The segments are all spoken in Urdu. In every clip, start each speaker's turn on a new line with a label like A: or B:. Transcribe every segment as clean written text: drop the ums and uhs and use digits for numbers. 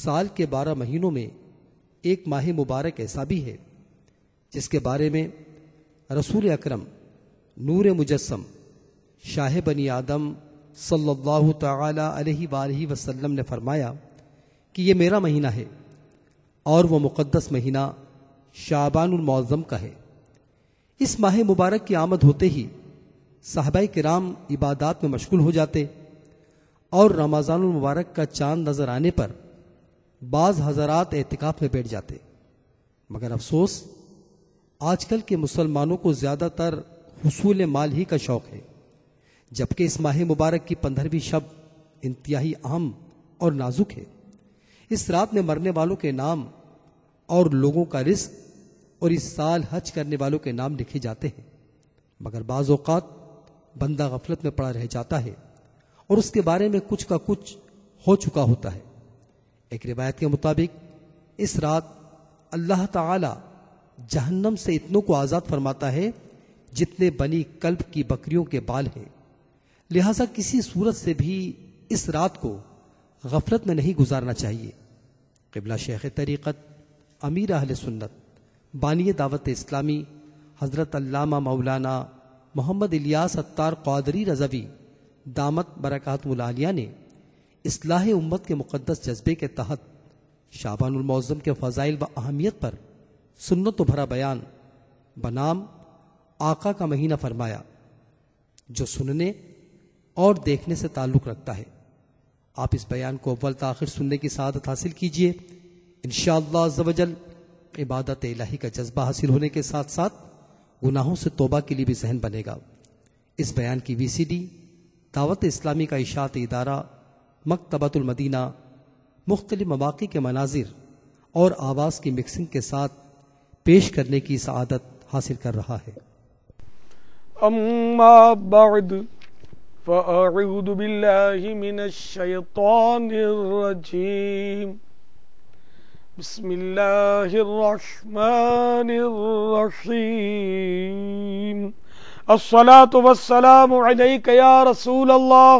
A: سال کے 12 مہینوں میں ایک ماہ مبارک ایسا بھی ہے جس کے بارے میں رسول اکرم نور مجسم شاہ بنی آدم صلی اللہ تعالی علیہ وآلہ وسلم نے فرمایا کہ یہ میرا مہینہ ہے اور وہ مقدس مہینہ شعبان المعظم کا ہے۔ اس ماہ مبارک کی آمد ہوتے ہی صحابہ کرام عبادات میں مشغول ہو جاتے اور رمضان المبارک کا چاند نظر آنے پر بعض حضرات اعتکاف میں بیٹھ جاتے، مگر افسوس آج کل کے مسلمانوں کو زیادہ تر حصول مال ہی کا شوق ہے، جبکہ اس ماہ مبارک کی 15ویں شب انتہائی اہم اور نازک ہے۔ اس رات میں مرنے والوں کے نام اور لوگوں کا رزق اور اس سال حج کرنے والوں کے نام لکھے جاتے ہیں، مگر بعض اوقات بندہ غفلت میں پڑا رہ جاتا ہے اور اس کے بارے میں کچھ کا کچھ ہو چکا ہوتا ہے۔ ایک روایت کے مطابق اس رات اللہ تعالی جہنم سے اتنوں کو آزاد فرماتا ہے جتنے بنی کلب کی بکریوں کے بال ہیں، لہذا کسی صورت سے بھی اس رات کو غفلت میں نہیں گزارنا چاہیے۔ قبلہ شیخ طریقت امیر اہل سنت بانی دعوت اسلامی حضرت علامہ مولانا محمد الیاس اتار قادری رضوی دامت برکاتہ العالیہ نے اصلاح امت کے مقدس جذبے کے تحت شعبان المعظم کے فضائل و اہمیت پر سنت و بھرا بیان بنام آقا کا مہینہ فرمایا، جو سننے اور دیکھنے سے تعلق رکھتا ہے۔ آپ اس بیان کو اول تاخر سننے کی سعادت حاصل کیجئے، انشاءاللہ عز و جل عبادت الہی کا جذبہ حاصل ہونے کے ساتھ ساتھ گناہوں سے توبہ کے لیے بھی ذہن بنے گا۔ اس بیان کی VCD دعوت اسلامی کا اشاعت ادارہ مکتبۃ المدینہ مختلف مواقع کے مناظر اور آواز کی مکسنگ کے ساتھ پیش کرنے کی سعادت حاصل کر رہا ہے۔
B: اما بعد فاعوذ باللہ من الشیطان الرجیم، بسم اللہ الرحمن الرحیم، الصلاة والسلام علیک یا رسول اللہ،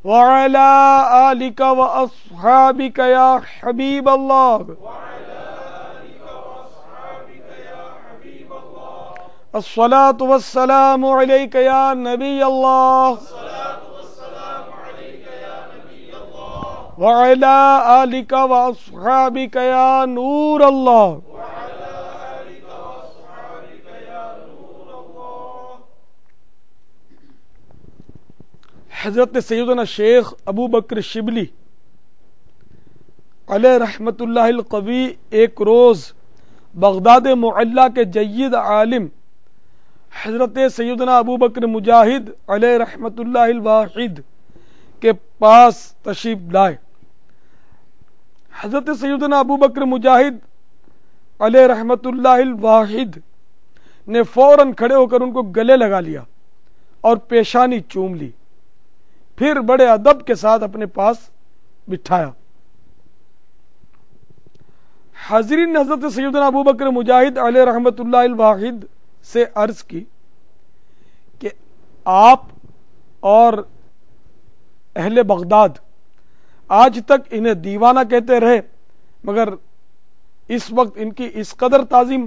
B: وعلى آلك وأصحابك يا حبيب الله، الصلاة والسلام عليك يا نبي الله، وعلى آلك وأصحابك يا نور الله۔ حضرت سیدنا شیخ ابو بکر شبلی علیہ رحمت اللہ القوی ایک روز بغداد معلیٰ کے جید عالم حضرت سیدنا ابو بکر مجاہد علیہ رحمت اللہ الواحد کے پاس تشریف لائے۔ حضرت سیدنا ابو بکر مجاہد علیہ رحمت اللہ الواحد نے فوراً کھڑے ہو کر ان کو گلے لگا لیا اور پیشانی چوم لی، پھر بڑے ادب کے ساتھ اپنے پاس بٹھایا۔ حاضرین نے حضرت سیدنا ابو بکر مجاہد علیہ رحمت اللہ الواحد سے عرض کی کہ آپ اور اہل بغداد آج تک انہیں دیوانہ کہتے رہے، مگر اس وقت ان کی اس قدر تعظیم۔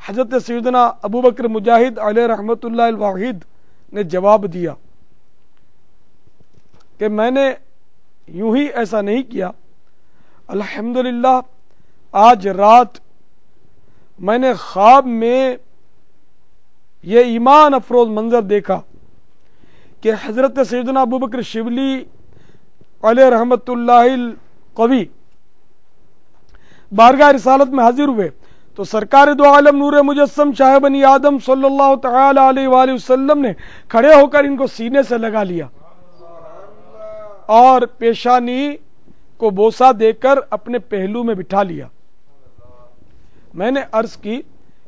B: حضرت سیدنا ابو بکر مجاہد علیہ رحمت اللہ الواحد نے جواب دیا کہ میں نے یوں ہی ایسا نہیں کیا، الحمدللہ آج رات میں نے خواب میں یہ ایمان افروز منظر دیکھا کہ حضرت سیدنا ابو بکر شبلی علیہ رحمت اللہ القوی بارگاہ رسالت میں حاضر ہوئے تو سرکار دو عالم نور مجسم شاہ بنی آدم صلی اللہ تعالی علیہ وآلہ وسلم نے کھڑے ہو کر ان کو سینے سے لگا لیا اور پیشانی کو بوسہ دے کر اپنے پہلو میں بٹھا لیا۔ میں نے عرض کی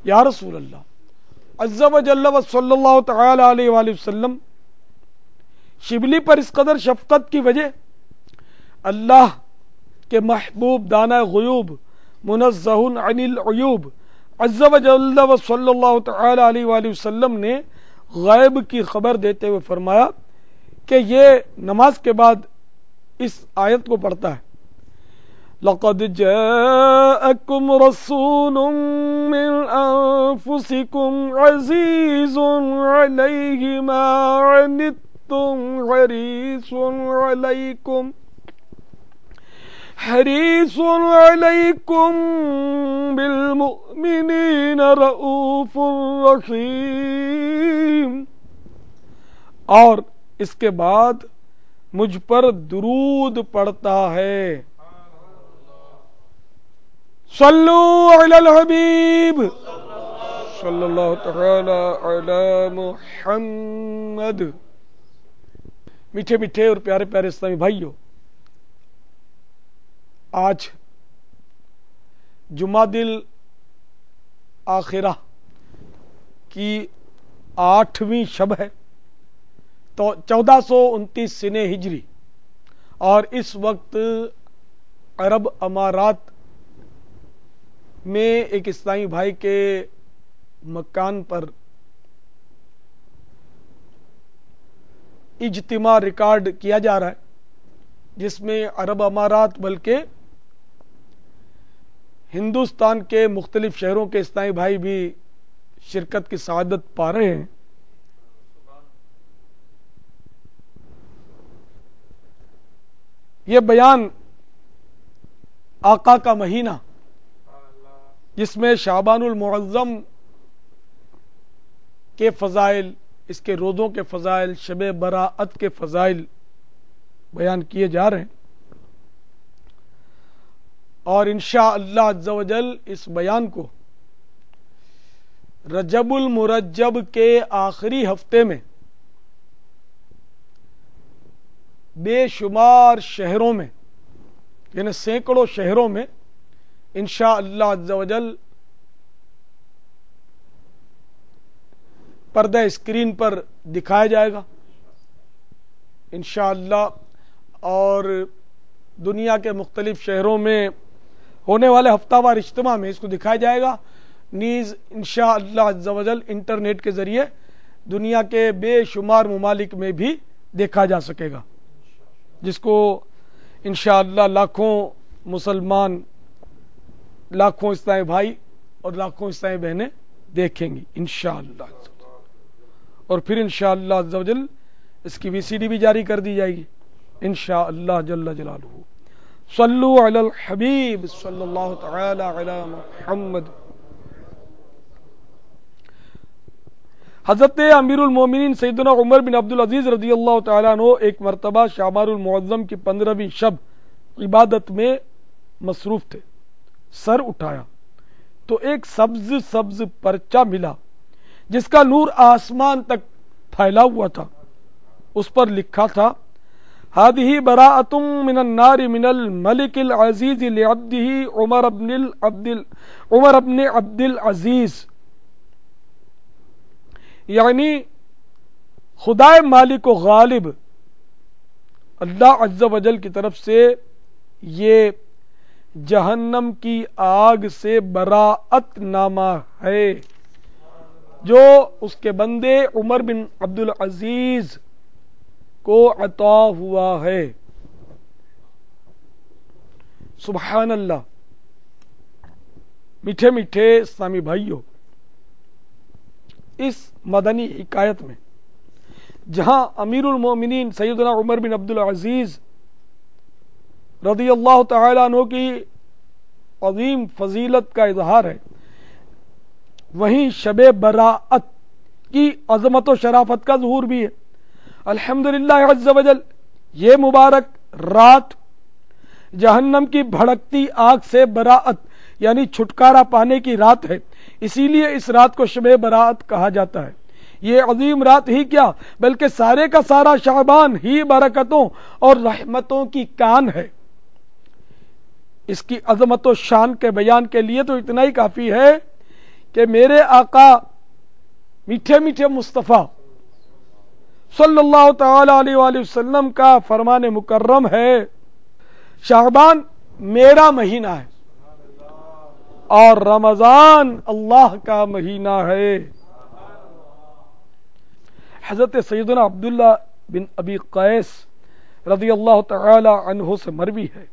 B: یا رسول اللہ عز و جل و صلی اللہ تعالی علیہ وآلہ وسلم، شبلی پر اس قدر شفقت کی وجہ؟ اللہ کے محبوب دانہ غیوب منزہ عن العیوب عز و جل و صلی اللہ تعالی علیہ وآلہ وسلم نے غیب کی خبر دیتے ہوئے فرمایا کہ یہ نماز کے بعد اس آیت کو پڑھتا ہے، لَقَدْ جَاءَكُمْ رَسُولٌ مِّنْ أَنفُسِكُمْ عَزِيزٌ عَلَيْهِ مَا عَنِتُّمْ حَرِيصٌ عَلَيْكُمْ بِالْمُؤْمِنِينَ رَءُوفٌ رَحِيمٌ، اور اس کے بعد مجھ پر درود پڑھتا ہے۔ صلو علی الحبیب صلی اللہ تعالی علی محمد۔ میٹھے میٹھے اور پیارے پیارے اسلامی بھائیوں، آج جمادی الاخرہ کی 8ویں شب ہے، تو 1429 سنہ ہجری، اور اس وقت عرب امارات میں ایک اسلامی بھائی کے مکان پر اجتماع ریکارڈ کیا جا رہا ہے، جس میں عرب امارات بلکہ ہندوستان کے مختلف شہروں کے اسلامی بھائی بھی شرکت کی سعادت پا رہے ہیں۔ یہ بیان آقا کا مہینہ، جس میں شعبان المعظم کے فضائل، اس کے روزوں کے فضائل، شب براءت کے فضائل بیان کیے جا رہے ہیں، اور انشاءاللہ عز و جل اس بیان کو رجب المرجب کے آخری ہفتے میں بے شمار شہروں میں، یعنی سینکڑوں شہروں میں انشاءاللہ عز و جل پردہ اسکرین پر دکھایا جائے گا انشاءاللہ، اور دنیا کے مختلف شہروں میں ہونے والے ہفتہ وار اجتماع میں اس کو دکھایا جائے گا، نیز انشاءاللہ عز و جل انٹرنیٹ کے ذریعے دنیا کے بے شمار ممالک میں بھی دیکھا جا سکے گا، جس کو انشاءاللہ لاکھوں مسلمان، لاکھوں اسلامی بھائی اور لاکھوں اسلامی بہنیں دیکھیں گی انشاءاللہ، اور پھر انشاءاللہ عز و جل اس کی VCD بھی جاری کر دی جائے گی انشاءاللہ جل جلالہ۔ صلو علی الحبیب صلی اللہ تعالی علی محمد۔ حضرت امیر المومنین سیدنا عمر بن عبدالعزیز رضی اللہ تعالیٰ عنہ ایک مرتبہ شعبان المعظم کی 15ویں شب عبادت میں مصروف تھے۔ سر اٹھایا تو ایک سبز سبز پرچہ ملا جس کا نور آسمان تک پھیلا ہوا تھا، اس پر لکھا تھا هذه براءة من النار من الملك العزيز لعبده عمر بن عبد العزیز، یعنی خدا مالک و غالب اللہ عز و جل کی طرف سے یہ جہنم کی آگ سے براءت نامہ ہے جو اس کے بندے عمر بن عبد العزیز کو عطا ہوا ہے۔ سبحان اللہ۔ میٹھے میٹھے اسلامی بھائیوں، اس مدنی حکایت میں جہاں امیر المومنین سیدنا عمر بن عبد العزیز رضی اللہ تعالیٰ عنہ کی عظیم فضیلت کا اظہار ہے، وہیں شب براءت کی عظمت و شرافت کا ظہور بھی ہے۔ الحمدللہ عز و جل یہ مبارک رات جہنم کی بھڑکتی آگ سے براءت یعنی چھٹکارا پانے کی رات ہے، اسی لیے اس رات کو شب براءت کہا جاتا ہے۔ یہ عظیم رات ہی کیا بلکہ سارے کا سارا شعبان ہی برکتوں اور رحمتوں کی کان ہے۔ اس کی عظمت و شان کے بیان کے لیے تو اتنا ہی کافی ہے کہ میرے آقا میٹھے میٹھے مصطفیٰ صلی اللہ تعالی علیہ وآلہ وسلم کا فرمان مکرم ہے، شعبان میرا مہینہ ہے اور رمضان اللہ کا مہینہ ہے۔ حضرت سیدنا عبداللہ بن ابی قیس رضی اللہ تعالی عنہ سے مروی ہے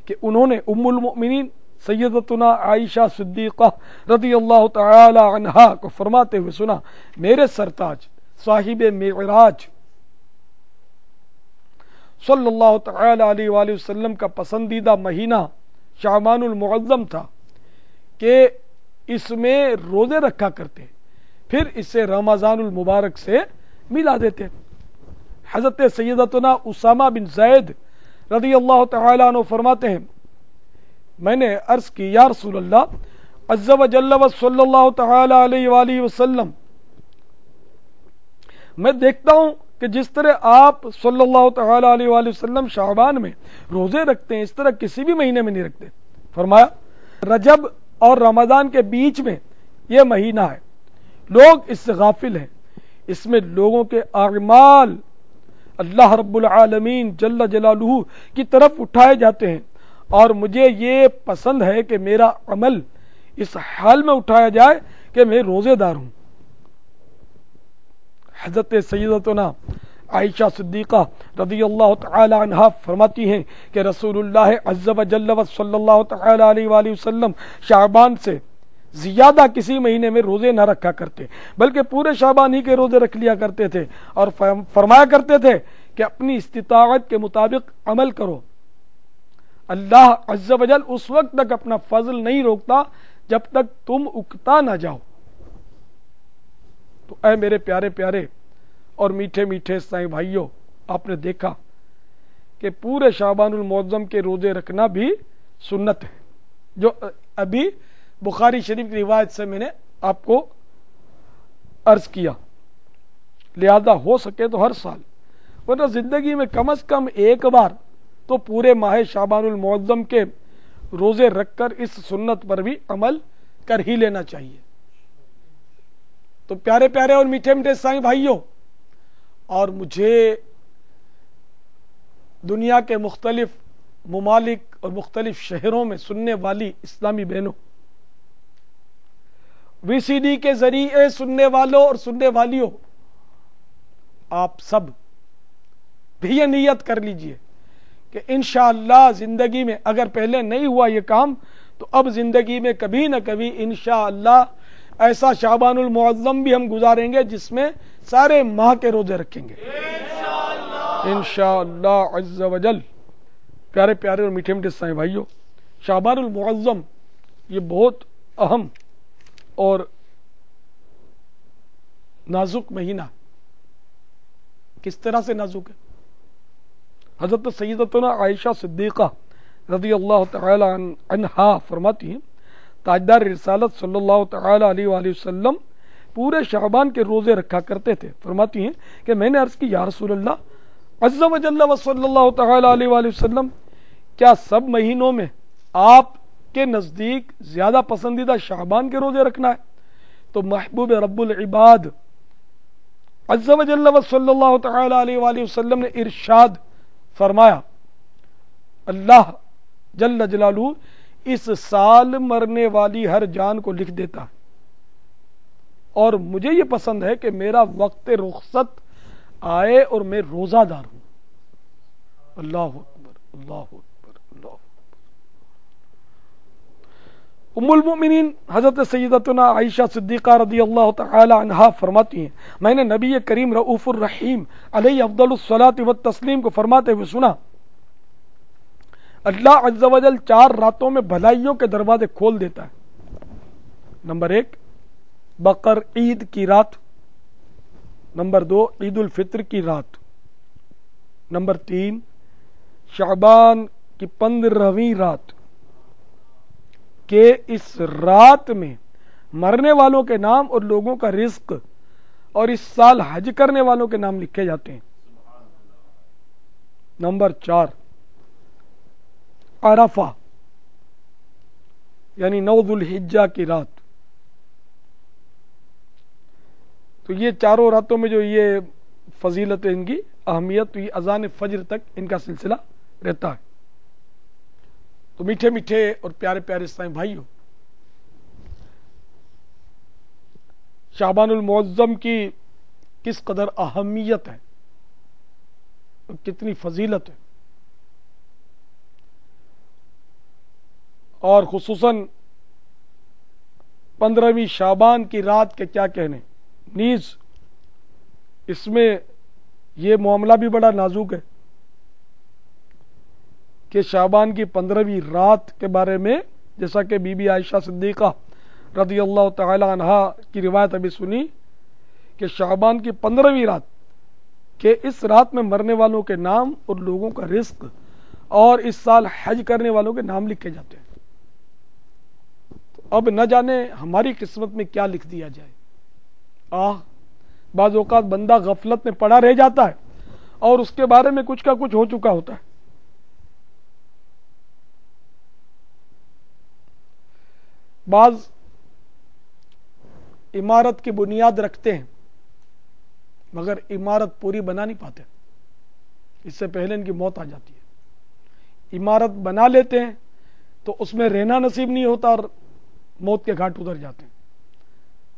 B: کہ انہوں نے ام المؤمنین سیدتنا عائشہ صدیقہ رضی اللہ تعالی عنہا کو فرماتے ہوئے سنا، میرے سرتاج صاحب معراج صلی اللہ تعالی علیہ وآلہ وسلم کا پسندیدہ مہینہ شعبان المعظم تھا کہ اس میں روزے رکھا کرتے، پھر اسے رمضان المبارک سے ملا دیتے۔ حضرت سیدتنا اسامہ بن زید رضی اللہ تعالی عنہ فرماتے ہیں، میں نے عرض کی یا رسول اللہ عز و جل و صلی اللہ تعالی علیہ وآلہ وسلم، میں دیکھتا ہوں کہ جس طرح آپ صلی اللہ تعالی علیہ وآلہ وسلم شعبان میں روزے رکھتے ہیں اس طرح کسی بھی مہینے میں نہیں رکھتے۔ فرمایا رجب اور رمضان کے بیچ میں یہ مہینہ ہے، لوگ اس سے غافل ہیں، اس میں لوگوں کے اعمال اللہ رب العالمین جل جلالہ کی طرف اٹھائے جاتے ہیں، اور مجھے یہ پسند ہے کہ میرا عمل اس حال میں اٹھایا جائے کہ میں روزے دار ہوں۔ حضرت سیدتنا عائشہ صدیقہ رضی اللہ تعالی عنہا فرماتی ہیں کہ رسول اللہ عز و جل و صلی اللہ تعالی علیہ وآلہ وسلم شعبان سے زیادہ کسی مہینے میں روزے نہ رکھا کرتے، بلکہ پورے شعبان ہی کے روزے رکھ لیا کرتے تھے، اور فرمایا کرتے تھے کہ اپنی استطاعت کے مطابق عمل کرو، اللہ عز و جل اس وقت تک اپنا فضل نہیں روکتا جب تک تم اکتا نہ جاؤ۔ تو اے میرے پیارے پیارے اور میٹھے میٹھے اسلامی بھائیوں، آپ نے دیکھا کہ پورے شعبان المعظم کے روزے رکھنا بھی سنت ہے، جو ابھی بخاری شریف کی روایت سے میں نے آپ کو عرض کیا، لہذا ہو سکے تو ہر سال، ورنہ زندگی میں کم از کم ایک بار تو پورے ماہ شعبان المعظم کے روزے رکھ کر اس سنت پر بھی عمل کر ہی لینا چاہیے۔ تو پیارے پیارے اور میٹھے میٹھے اسلامی بھائیوں، اور مجھے دنیا کے مختلف ممالک اور مختلف شہروں میں سننے والی اسلامی بہنوں، وی سی ڈی کے ذریعے سننے والوں اور سننے والیوں، آپ سب بھی یہ نیت کر لیجئے کہ انشاءاللہ زندگی میں اگر پہلے نہیں ہوا یہ کام تو اب زندگی میں کبھی نہ کبھی انشاءاللہ ایسا شعبان المعظم بھی ہم گزاریں گے جس میں سارے ماہ کے روزے رکھیں گے انشاءاللہ عز و جل۔ پیارے پیارے اور میٹھے میٹھے اسلامی بھائیوں، شعبان المعظم یہ بہت اہم اور نازک مہینہ، کس طرح سے نازک ہے؟ حضرت سیدتنا عائشہ صدیقہ رضی اللہ تعالی عنہا فرماتی ہیں، تاجدار رسالت صلی اللہ تعالی علیہ وآلہ وسلم پورے شعبان کے روزے رکھا کرتے تھے۔ فرماتی ہیں کہ میں نے عرض کی یا رسول اللہ عز و جل و صلی اللہ تعالی علیہ وآلہ وسلم، کیا سب مہینوں میں آپ کے نزدیک زیادہ پسندیدہ شعبان کے روزے رکھنا ہے؟ تو محبوب رب العباد عز و جل و صلی اللہ تعالی علیہ وآلہ وسلم نے ارشاد فرمایا، اللہ جل جلالہ اس سال مرنے والی ہر جان کو لکھ دیتا ہے، اور مجھے یہ پسند ہے کہ میرا وقت رخصت آئے اور میں روزہ دار ہوں۔ اللہ اکبر، اللہ اکبر، اللہ اکبر۔ ام المؤمنین حضرت سیدتنا عائشہ صدیقہ رضی اللہ تعالی عنہا فرماتی ہیں، میں نے نبی کریم رؤوف الرحیم علیہ افضل الصلاۃ والتسلیم کو فرماتے ہوئے سنا، اللہ عز و جل 4 راتوں میں بھلائیوں کے دروازے کھول دیتا ہے۔ نمبر 1 بقر عید کی رات، نمبر 2 عید الفطر کی رات، نمبر 3 شعبان کی 15ویں رات، کہ اس رات میں مرنے والوں کے نام اور لوگوں کا رزق اور اس سال حج کرنے والوں کے نام لکھے جاتے ہیں۔ نمبر 4 عرفہ یعنی 9 ذو الحجہ کی رات۔ تو یہ چاروں راتوں میں جو یہ فضیلت ان کی اہمیت، تو یہ اذان فجر تک ان کا سلسلہ رہتا ہے۔ تو میٹھے میٹھے اور پیارے پیارے اسلامی بھائیوں، شعبان المعظم کی کس قدر اہمیت ہے، اور کتنی فضیلت ہے، اور خصوصاً 15ویں شعبان کی رات کے کیا کہنے، نیز اس میں یہ معاملہ بھی بڑا نازک ہے کہ شعبان کی 15ویں رات کے بارے میں جیسا کہ بی بی عائشہ صدیقہ رضی اللہ تعالی عنہا کی روایت ابھی سنی کہ شعبان کی 15ویں رات کہ اس رات میں مرنے والوں کے نام اور لوگوں کا رزق اور اس سال حج کرنے والوں کے نام لکھے جاتے ہیں۔ تو اب نہ جانے ہماری قسمت میں کیا لکھ دیا جائے۔ بعض اوقات بندہ غفلت میں پڑا رہ جاتا ہے اور اس کے بارے میں کچھ کا کچھ ہو چکا ہوتا ہے۔ بعض عمارت کی بنیاد رکھتے ہیں مگر عمارت پوری بنا نہیں پاتے، اس سے پہلے ان کی موت آ جاتی ہے۔ عمارت بنا لیتے ہیں تو اس میں رہنا نصیب نہیں ہوتا اور موت کے گھاٹ اتر جاتے ہیں۔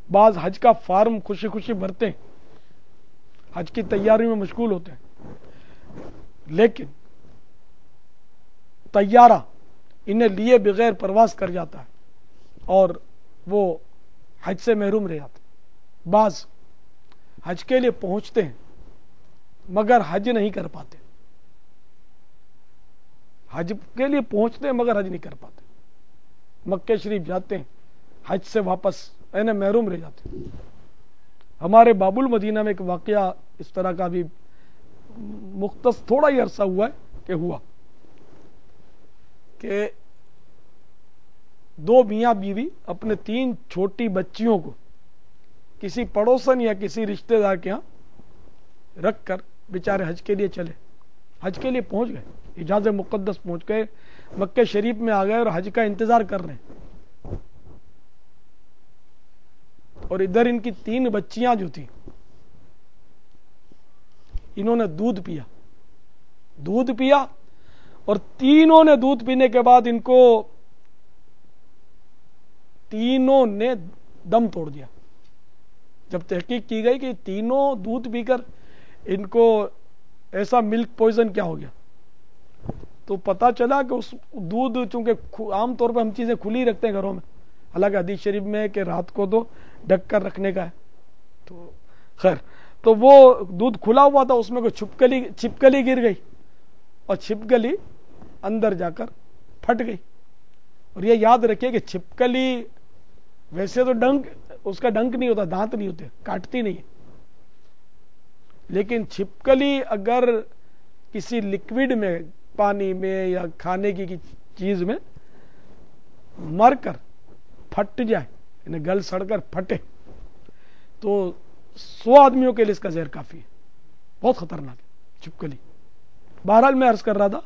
B: بعض حج کا فارم خوشی خوشی بھرتے ہیں، حج کی تیاری میں مشغول ہوتے ہیں، لیکن طیارہ انہیں لیے بغیر پرواز کر جاتا ہے اور وہ حج سے محروم رہ جاتے ہیں۔ بعض حج کے لیے پہنچتے ہیں مگر حج نہیں کر پاتے، حج کے لیے پہنچتے ہیں مگر حج نہیں کر پاتے، مکہ شریف جاتے ہیں حج سے واپس محروم رہ جاتے ہیں۔ ہمارے باب المدینہ میں ایک واقعہ اس طرح کا بھی مختص تھوڑا ہی عرصہ ہوا ہے کہ دو میاں بیوی اپنے 3 چھوٹی بچیوں کو کسی پڑوسن یا کسی رشتہ دار کے ہاں رکھ کر بیچارے حج کے لیے چلے، حج کے لیے پہنچ گئے، حجاز مقدس پہنچ گئے، مکہ شریف میں آ گئے اور حج کا انتظار کر رہے ہیں۔ اور ادھر ان کی 3 بچیاں جو تھیں انہوں نے دودھ پیا اور تینوں نے دودھ پینے کے بعد ان کو تینوں نے دم توڑ دیا۔ جب تحقیق کی گئی کہ تینوں دودھ پی کر ان کو ایسا ملک پوائزن کیا ہو گیا، تو پتا چلا کہ اس دودھ چونکہ عام طور پہ ہم چیزیں کھلی رکھتے ہیں گھروں میں، حالانکہ حدیث شریف میں ہے کہ رات کو تو ڈھک کر رکھنے کا ہے، تو خیر تو وہ دودھ کھلا ہوا تھا، اس میں کوئی چھپکلی گر گئی اور چھپکلی اندر جا کر پھٹ گئی۔ اور یہ یاد رکھیے کہ چھپکلی ویسے تو اس کا ڈنک نہیں ہوتا، دانت نہیں ہوتے، کاٹتی نہیں ہے، لیکن چھپکلی اگر کسی لکوڈ میں، پانی میں یا کھانے کی چیز میں مر کر پھٹ جائے، یعنی گل سڑ کر پھٹے، تو 100 آدمیوں کے لیے اس کا زہر کافی ہے، بہت خطرناک ہے چھپکلی۔ بہرحال میں عرض کر رہا تھا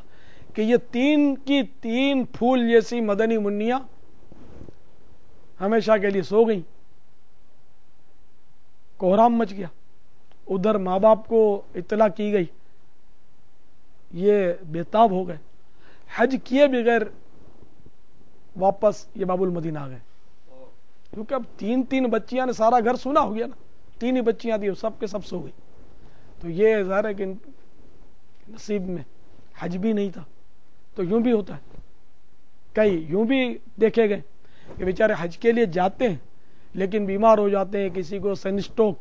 B: کہ یہ 3 کی 3 پھول جیسی مدنی منیاں ہمیشہ کے لیے سو گئیں، کوہرام مچ گیا۔ ادھر ماں باپ کو اطلاع کی گئی، یہ بےتاب ہو گئے، حج کیے بغیر واپس یہ باب المدینہ آ گئے، کیونکہ اب 3 بچیاں نے سارا گھر سونا ہو گیا نا، 3 ہی بچیاں تھیں، سب کے سب سو گئی۔ تو یہ ظاہر ہے کہ نصیب میں حج بھی نہیں تھا۔ تو یوں بھی ہوتا ہے، کئی یوں بھی دیکھے گئے کہ بیچارے حج کے لیے جاتے ہیں لیکن بیمار ہو جاتے ہیں، کسی کو سن اسٹروک،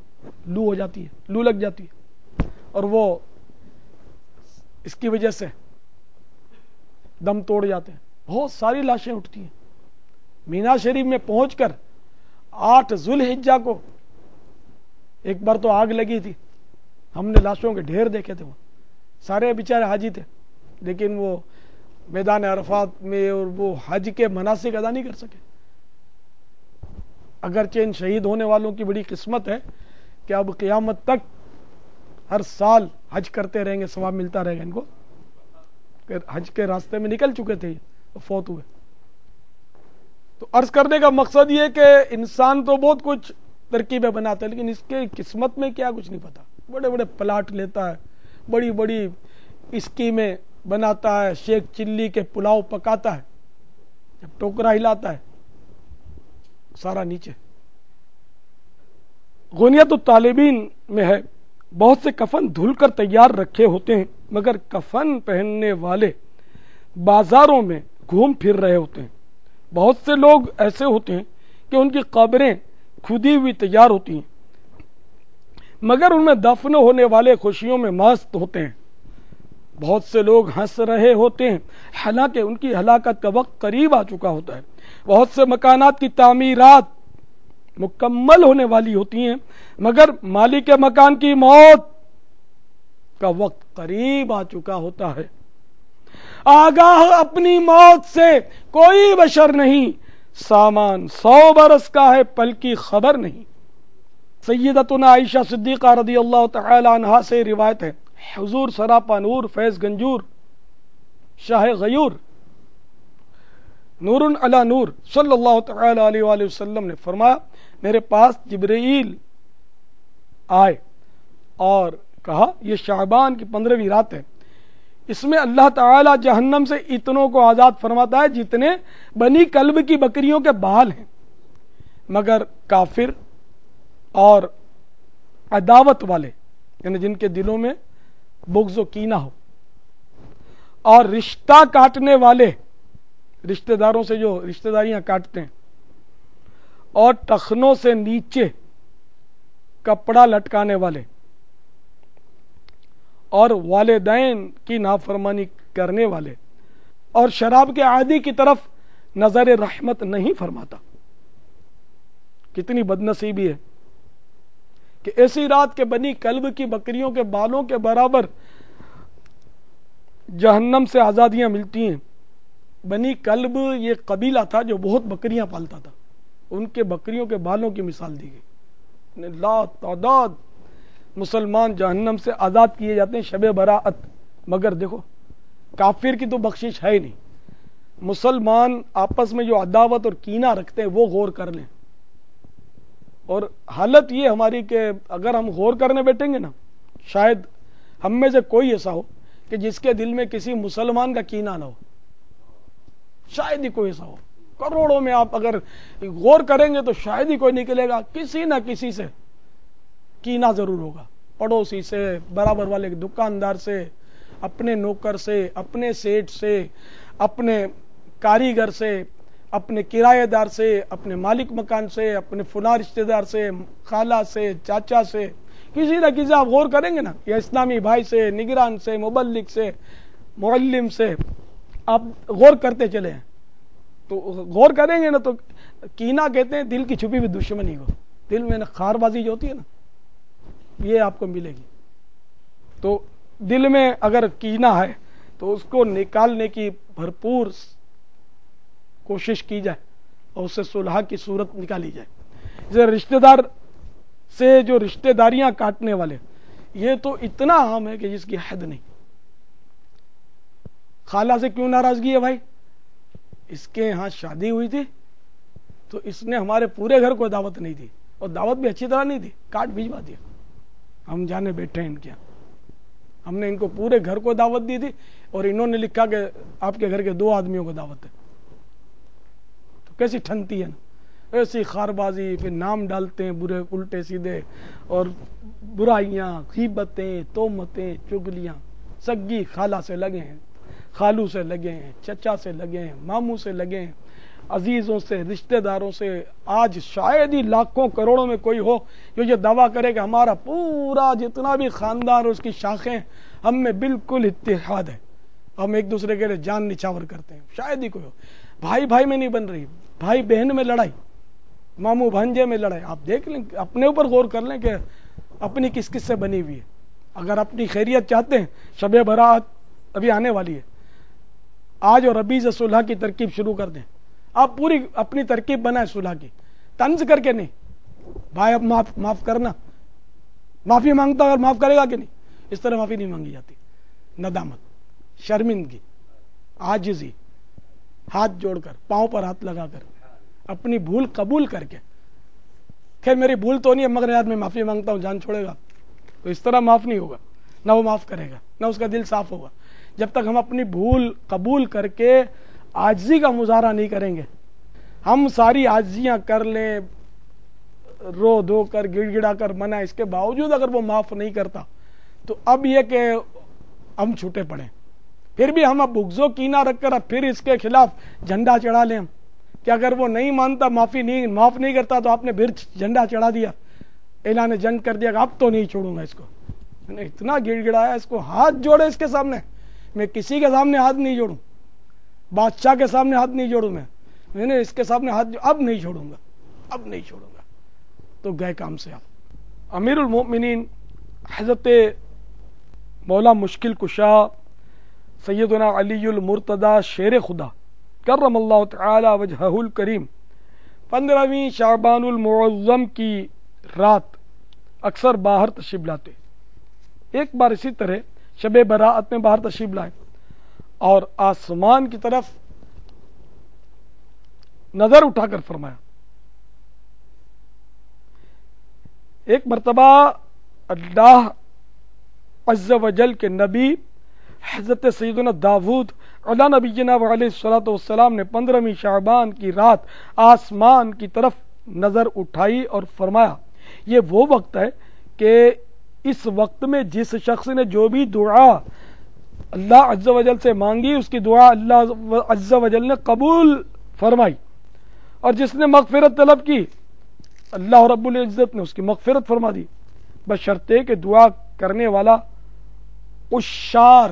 B: لو ہو جاتی ہے، لو لگ جاتی ہے، اور وہ اس کی وجہ سے دم توڑ جاتے ہیں۔ بہت ساری لاشیں اٹھتی ہیں۔ مینا شریف میں پہنچ کر 8 ذوالحجہ کو ایک بار تو آگ لگی تھی، ہم نے لاشوں کے ڈھیر دیکھے تھے، وہاں سارے بیچارے حاجی تھے لیکن وہ میدان عرفات میں اور وہ حج کے مناسک ادا نہیں کر سکے۔ اگرچہ ان شہید ہونے والوں کی بڑی قسمت ہے کہ اب قیامت تک ہر سال حج کرتے رہیں گے، ثواب ملتا رہے گا ان کو، کہ حج کے راستے میں نکل چکے تھے، فوت ہوئے۔ تو عرض کرنے کا مقصد یہ کہ انسان تو بہت کچھ ترکیبیں بناتا ہے لیکن اس کے قسمت میں کیا کچھ نہیں پتا، بڑے بڑے پلاٹ لیتا ہے، بڑی بڑی اسکیمیں بناتا ہے، شیخ چلی کے پلاؤ پکاتا ہے، جب ٹوکرا ہلاتا ہے سارا نیچے۔ غنیت الطالبین میں ہے بہت سے کفن دھل کر تیار رکھے ہوتے ہیں، مگر کفن پہننے والے بازاروں میں گھوم پھر رہے ہوتے ہیں۔ بہت سے لوگ ایسے ہوتے ہیں کہ ان کی قبریں کھدی ہوئی تیار ہوتی ہیں، مگر ان میں دفن ہونے والے خوشیوں میں مست ہوتے ہیں۔ بہت سے لوگ ہنس رہے ہوتے ہیں، حالانکہ ان کی ہلاکت کا وقت قریب آ چکا ہوتا ہے۔ بہت سے مکانات کی تعمیرات مکمل ہونے والی ہوتی ہیں، مگر مالک مکان کی موت کا وقت قریب آ چکا ہوتا ہے۔ آگاہ اپنی موت سے کوئی بشر نہیں، سامان 100 برس کا ہے، پل کی خبر نہیں۔ سیدتنا عائشہ صدیقہ رضی اللہ تعالی عنہا سے روایت ہے، حضور سراپا نور فیض گنجور شاہ غیور نور علی نور صلی اللہ تعالی علیہ وآلہ وسلم نے فرمایا، میرے پاس جبرائیل آئے اور کہا، یہ شعبان کی 15ویں رات ہے، اس میں اللہ تعالی جہنم سے اتنوں کو آزاد فرماتا ہے جتنے بنی کلب کی بکریوں کے بال ہیں، مگر کافر اور عداوت والے، یعنی جن کے دلوں میں بغض و کینہ ہو، اور رشتہ کاٹنے والے، رشتہ داروں سے جو رشتہ داریاں کاٹتے ہیں، اور ٹخنوں سے نیچے کپڑا لٹکانے والے، اور والدین کی نافرمانی کرنے والے، اور شراب کے عادی کی طرف نظر رحمت نہیں فرماتا۔ کتنی بدنصیبی ہے کہ ایسی رات کے بنی کلب کی بکریوں کے بالوں کے برابر جہنم سے آزادیاں ملتی ہیں۔ بنی کلب یہ قبیلہ تھا جو بہت بکریاں پالتا تھا، ان کے بکریوں کے بالوں کی مثال دی گئی۔ لا تعداد مسلمان جہنم سے آزاد کیے جاتے ہیں شب براءت، مگر دیکھو کافر کی تو بخشش ہے ہی نہیں۔ مسلمان آپس میں جو عداوت اور کینہ رکھتے ہیں وہ غور کر لیں، اور حالت یہ ہماری کہ اگر ہم غور کرنے بیٹھیں گے نا، شاید ہم میں سے کوئی ایسا ہو کہ جس کے دل میں کسی مسلمان کا کینہ نہ ہو، شاید ہی کوئی ایسا ہو۔ کروڑوں میں آپ اگر غور کریں گے تو شاید ہی کوئی نکلے گا، کسی نہ کسی سے کینہ ضرور ہوگا، پڑوسی سے، برابر والے دکاندار سے، اپنے نوکر سے، اپنے سیٹ سے، اپنے کاریگر سے، اپنے کرایہ دار سے، اپنے مالک مکان سے، اپنے فلاں رشتہ دار سے، خالہ سے، چاچا سے، کسی نہ کسی آپ غور کریں گے نا، یا اسلامی بھائی سے، نگران سے، مبلغ سے، معلم سے، آپ غور کرتے چلے ہیں تو غور کریں گے نا تو کینہ کہتے ہیں دل کی چھپی ہوئی دشمنی کو، دل میں خار بازی جو ہوتی ہے نا، یہ آپ کو ملے گی۔ تو دل میں اگر کینہ ہے تو اس کو نکالنے کی بھرپور کوشش کی جائے اور اس سے صلح کی صورت نکالی جائے۔ جیسے رشتہ دار سے جو رشتہ داریاں کاٹنے والے، یہ تو اتنا عام ہے کہ جس کی حد نہیں۔ خالہ سے کیوں ناراضگی ہے بھائی؟ اس کے ہاں شادی ہوئی تھی تو اس نے ہمارے پورے گھر کو دعوت نہیں دی، اور دعوت بھی اچھی طرح نہیں دی، کاٹ بھجوا دیا۔ ہم جانے بیٹھے ہیں ان کے، ہم نے ان کو پورے گھر کو دعوت دی تھی اور انہوں نے لکھا کہ آپ کے گھر کے 2 آدمیوں کو دعوت ہے۔ تو کیسی ٹھنتی ہے نا، ایسی خار بازی، پھر نام ڈالتے ہیں برے الٹے سیدھے، اور برائیاں، غیبتیں، تہمتیں، چگلیاں، سگی خالہ سے لگے ہیں، خالو سے لگے ہیں، چچا سے لگے ہیں، ماموں سے لگے ہیں، عزیزوں سے، رشتہ داروں سے۔ آج شاید ہی لاکھوں کروڑوں میں کوئی ہو جو یہ دعویٰ کرے کہ ہمارا پورا جتنا بھی خاندان اور اس کی شاخیں ہم میں بالکل اتحاد ہے، ہم ایک دوسرے کے لیے جان نچھاور کرتے ہیں۔ شاید ہی کوئی ہو۔ بھائی بھائی میں نہیں بن رہی، بھائی بہن میں لڑائی، ماموں بھانجے میں لڑائی۔ آپ دیکھ لیں، اپنے اوپر غور کر لیں کہ اپنی کس کس سے بنی ہوئی ہے۔ اگر اپنی خیریت چاہتے ہیں، شب برات ابھی آنے والی ہے، آج اور ابھی سے صلح کی ترکیب شروع کر دیں۔ آپ پوری اپنی ترکیب بنائیں صلح کی، طنز کر کے نہیں، بھائی اب معاف کرنا، معافی مانگتا اور معاف کرے گا کہ نہیں؟ اس طرح معافی نہیں مانگی جاتی۔ ندامت، شرمندگی، عاجزی، ہاتھ جوڑ کر، پاؤں پر ہاتھ لگا کر، اپنی بھول قبول کر کے، خیر میری بھول تو نہیں ہے مگر یار میں معافی مانگتا ہوں، جان چھوڑے گا تو اس طرح معاف نہیں ہوگا، نہ وہ معاف کرے گا، نہ اس کا دل صاف ہوگا۔ جب تک ہم اپنی بھول قبول کر کے عاجزی کا مظاہرہ نہیں کریں گے، ہم ساری عاجزیاں کر لیں، رو دھو کر گڑ گڑا کر منع، اس کے باوجود اگر وہ معاف نہیں کرتا تو اب یہ کہ ہم چھوٹے پڑے، پھر بھی ہم اب بغض و کینہ رکھ کر اب پھر اس کے خلاف جھنڈا چڑھا لیں ہم کہ اگر وہ نہیں مانتا، معاف نہیں کرتا تو آپ نے پھر جھنڈا چڑھا دیا، اعلان جنگ کر دیا کہ اب تو نہیں چھوڑوں گا اس کو. میں نے اتنا گڑ گڑایا، اس کو ہاتھ جوڑے اس کے سامنے، میں کسی کے سامنے ہاتھ نہیں جوڑوں، بادشاہ کے سامنے ہاتھ نہیں جوڑوں، میں نے اس کے سامنے ہاتھ اب نہیں چھوڑوں گا، اب نہیں چھوڑوں گا. تو گئے کام سے. آپ امیر المؤمنین حضرت مولا مشکل کشا سیدنا علی المرتضی شیر خدا کرم اللہ تعالی وجہہ الکریم 15ویں شعبان المعظم کی رات اکثر باہر تشریف لاتے. ایک بار اسی طرح شب براءت میں باہر تشریف لائے اور آسمان کی طرف نظر اٹھا کر فرمایا. ایک مرتبہ اللہ عز و جل کے نبی حضرت سیدنا داود علیہ نبینا علیہ الصلوۃ والسلام نے 15ویں شعبان کی رات آسمان کی طرف نظر اٹھائی اور فرمایا یہ وہ وقت ہے کہ اس وقت میں جس شخص نے جو بھی دعا اللہ عز و جل سے مانگی اس کی دعا اللہ عز و جل نے قبول فرمائی، اور جس نے مغفرت طلب کی اللہ رب العزت نے اس کی مغفرت فرما دی، بشرطے کہ دعا کرنے والا عشار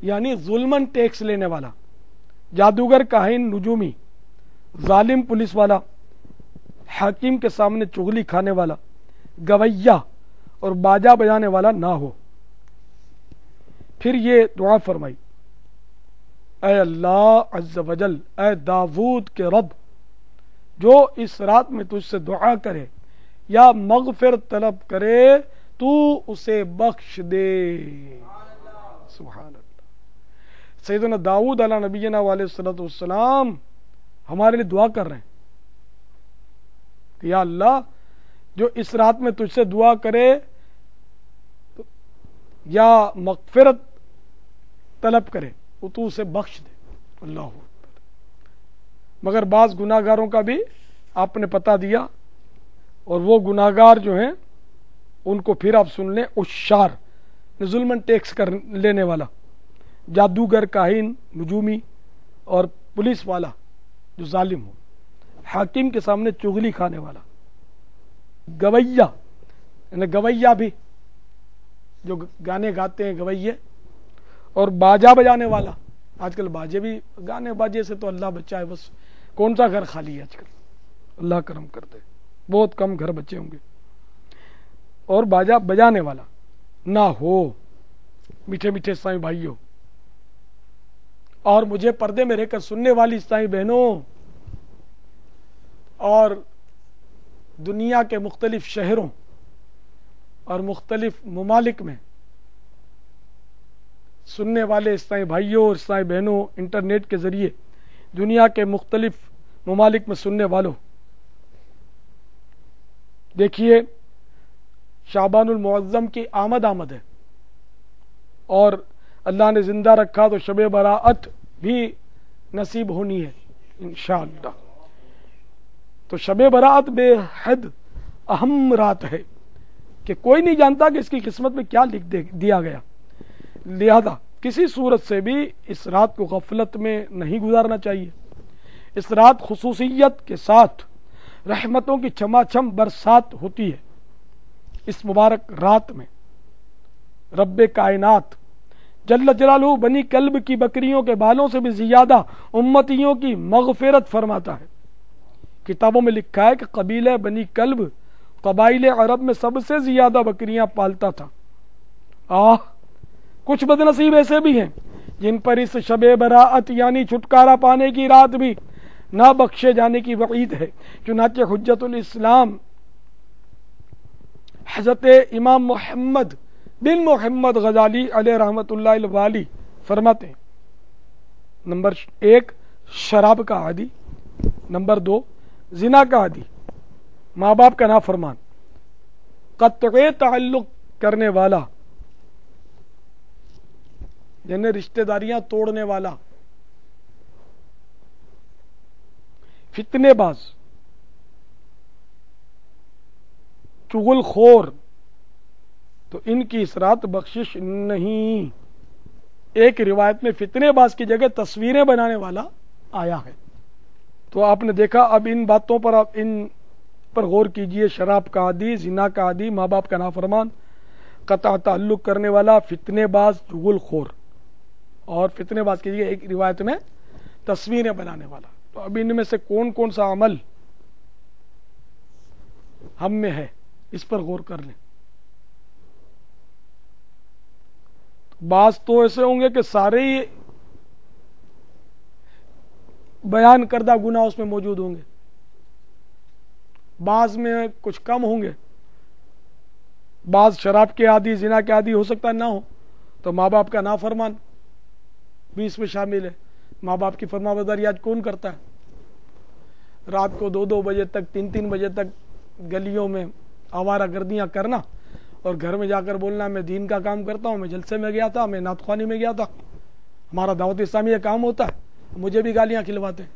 B: یعنی ظلمن ٹیکس لینے والا، جادوگر، کاہن، نجومی، ظالم پولیس والا، حاکم کے سامنے چغلی کھانے والا، گویہ اور باجا بجانے والا نہ ہو. پھر یہ دعا فرمائی، اے اللہ عز و جل، اے داود کے رب، جو اس رات میں تجھ سے دعا کرے یا مغفرت طلب کرے تو اسے بخش دے. سبحان اللہ. سیدنا داؤد علیہ نبینا علیہ الصلوۃ والسلام ہمارے لیے دعا کر رہے ہیں کہ یا اللہ جو اس رات میں تجھ سے دعا کرے یا مغفرت طلب کرے وہ تو اسے بخش دے. اللہ اکبر. مگر بعض گناہگاروں کا بھی آپ نے پتہ دیا، اور وہ گناہگار جو ہیں ان کو پھر آپ سن لیں، عشار ظلمن ٹیکس کر لینے والا، جادوگر، کاہن، نجومی اور پولیس والا جو ظالم ہو، حاکم کے سامنے چغلی کھانے والا، گویہ یعنی گویہ بھی جو گانے گاتے ہیں گویے، اور باجا بجانے والا. آج کل باجے بھی، گانے باجے سے تو اللہ بچائے، بس کون سا گھر خالی ہے آج کل، اللہ کرم کر دے، بہت کم گھر بچے ہوں گے. اور باجا بجانے والا نہ ہو. میٹھے میٹھے اسلامی بھائیوں اور مجھے پردے میں رہ کر سننے والی اسلامی بہنوں، اور دنیا کے مختلف شہروں اور مختلف ممالک میں سننے والے اسلامی بھائیوں اور اسلامی بہنوں، انٹرنیٹ کے ذریعے دنیا کے مختلف ممالک میں سننے والوں، دیکھیے شعبان المعظم کی آمد ہے، اور اللہ نے زندہ رکھا تو شب براءت بھی نصیب ہونی ہے انشاءاللہ. تو شب براءت بے حد اہم رات ہے کہ کوئی نہیں جانتا کہ اس کی قسمت میں کیا لکھ دیا گیا. لہذا کسی صورت سے بھی اس رات کو غفلت میں نہیں گزارنا چاہیے. اس رات خصوصیت کے ساتھ رحمتوں کی چھما چھم برسات ہوتی ہے. اس مبارک رات میں رب کائنات جل جلالہ بنی کلب کی بکریوں کے بالوں سے بھی زیادہ امتیوں کی مغفرت فرماتا ہے. کتابوں میں لکھا ہے کہ قبیلہ بنی کلب قبائل عرب میں سب سے زیادہ بکریاں پالتا تھا. کچھ بد نصیب ایسے بھی ہیں جن پر اس شب براءت یعنی چھٹکارا پانے کی رات بھی نہ بخشے جانے کی وعید ہے. چنانچہ حجت الاسلام حضرت امام محمد بن محمد غزالی علیہ رحمت اللہ الوالی فرماتے ہیں، نمبر 1 شراب کا عادی، نمبر 2 زنا کا عادی، ماں باپ کا نافرمان، قطع تعلق کرنے والا یعنی رشتہ داریاں توڑنے والا، فتنے باز، چغل خور تو ان کی اس رات بخشش نہیں. ایک روایت میں فتنے باز کی جگہ تصویریں بنانے والا آیا ہے. تو آپ نے دیکھا. اب ان باتوں پر آپ ان پر غور کیجئے. شراب کا عادی، زنا کا عادی، ماں باپ کا نافرمان، قطع تعلق کرنے والا، فتنے باز، چغل خور، اور فتنے باز کی جگہ ایک روایت میں تصویریں بنانے والا. تو اب ان میں سے کون کون سا عمل ہم میں ہے، اس پر غور کر لیں. بعض تو ایسے ہوں گے کہ سارے ہی بیان کردہ گناہ اس میں موجود ہوں گے، بعض میں کچھ کم ہوں گے. بعض شراب کے عادی، زنا کے عادی ہو سکتا نہ ہو، تو ماں باپ کا نافرمان بھی اس میں شامل ہے. ماں باپ کی فرمانبرداری آج کون کرتا ہے؟ رات کو 2-2 بجے تک، 3-3 بجے تک گلیوں میں آوارہ گردیاں کرنا، اور گھر میں جا کر بولنا میں دین کا کام کرتا ہوں، میں جلسے میں گیا تھا، میں نعت خوانی میں گیا تھا، ہمارا دعوت اسلامی کا کام ہوتا ہے، مجھے بھی گالیاں کھلواتے ہیں.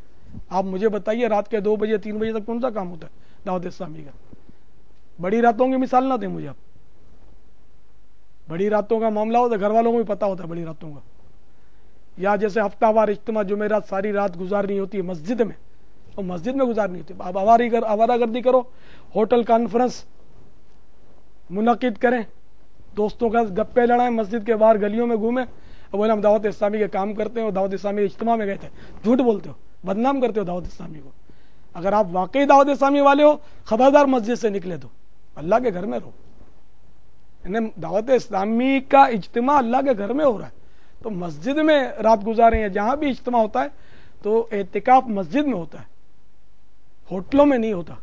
B: آپ مجھے بتائیے رات کے 2 بجے 3 بجے تک کون سا کام ہوتا ہے دعوت اسلامی کا؟ بڑی راتوں کی مثال نہ دیں مجھے آپ. بڑی راتوں کا معاملہ ہوتا ہے، گھر والوں کو بھی پتا ہوتا ہے بڑی راتوں کا. یا جیسے ہفتہ وار اجتماع جمعرات ساری رات گزارنی ہوتی ہے مسجد میں، اور مسجد میں گزارنی ہوتی ہے. آپ آوارہ گردی کرو، ہوٹل کانفرنس منعقد کریں، دوستوں کا گپے لڑائیں، مسجد کے باہر گلیوں میں گھومیں، اور بولے ہم دعوت اسلامی کے کام کرتے ہیں اور دعوت اسلامی کے اجتماع میں گئے تھے. جھوٹ بولتے ہو، بدنام کرتے ہو دعوت اسلامی کو. اگر آپ واقعی دعوت اسلامی والے ہو، خبردار مسجد سے نکلے تو اللہ کے گھر میں رہو. دعوت اسلامی کا اجتماع اللہ کے گھر میں ہو رہا ہے، تو مسجد میں رات گزاریں. یا جہاں بھی اجتماع ہوتا ہے تو اعتکاف مسجد میں ہوتا ہے، ہوٹلوں میں نہیں ہوتا.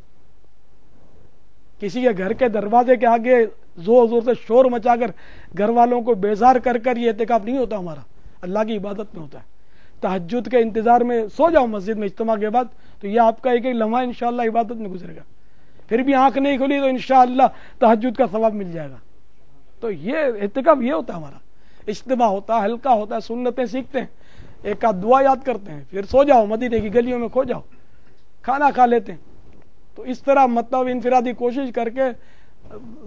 B: کسی کے گھر کے دروازے کے آگے زور زور سے شور مچا کر گھر والوں کو بیزار کر کر یہ اعتکاف نہیں ہوتا ہمارا، اللہ کی عبادت میں ہوتا ہے. تہجد کے انتظار میں سو جاؤ مسجد میں اجتماع کے بعد، تو یہ آپ کا ایک ایک لمحہ انشاءاللہ عبادت میں گزرے گا. پھر بھی آنکھ نہیں کھلی تو انشاءاللہ تہجد کا ثواب مل جائے گا. تو یہ اعتکاف یہ ہوتا ہے ہمارا. اجتماع ہوتا ہے، ہلکا ہوتا ہے، سنتیں سیکھتے ہیں، ایک آدھ دعا یاد کرتے ہیں، پھر سو جاؤ، مدینے کی گلیوں میں کھو جاؤ، کھانا کھا لیتے ہیں. تو اس طرح مطلب انفرادی کوشش کر کے،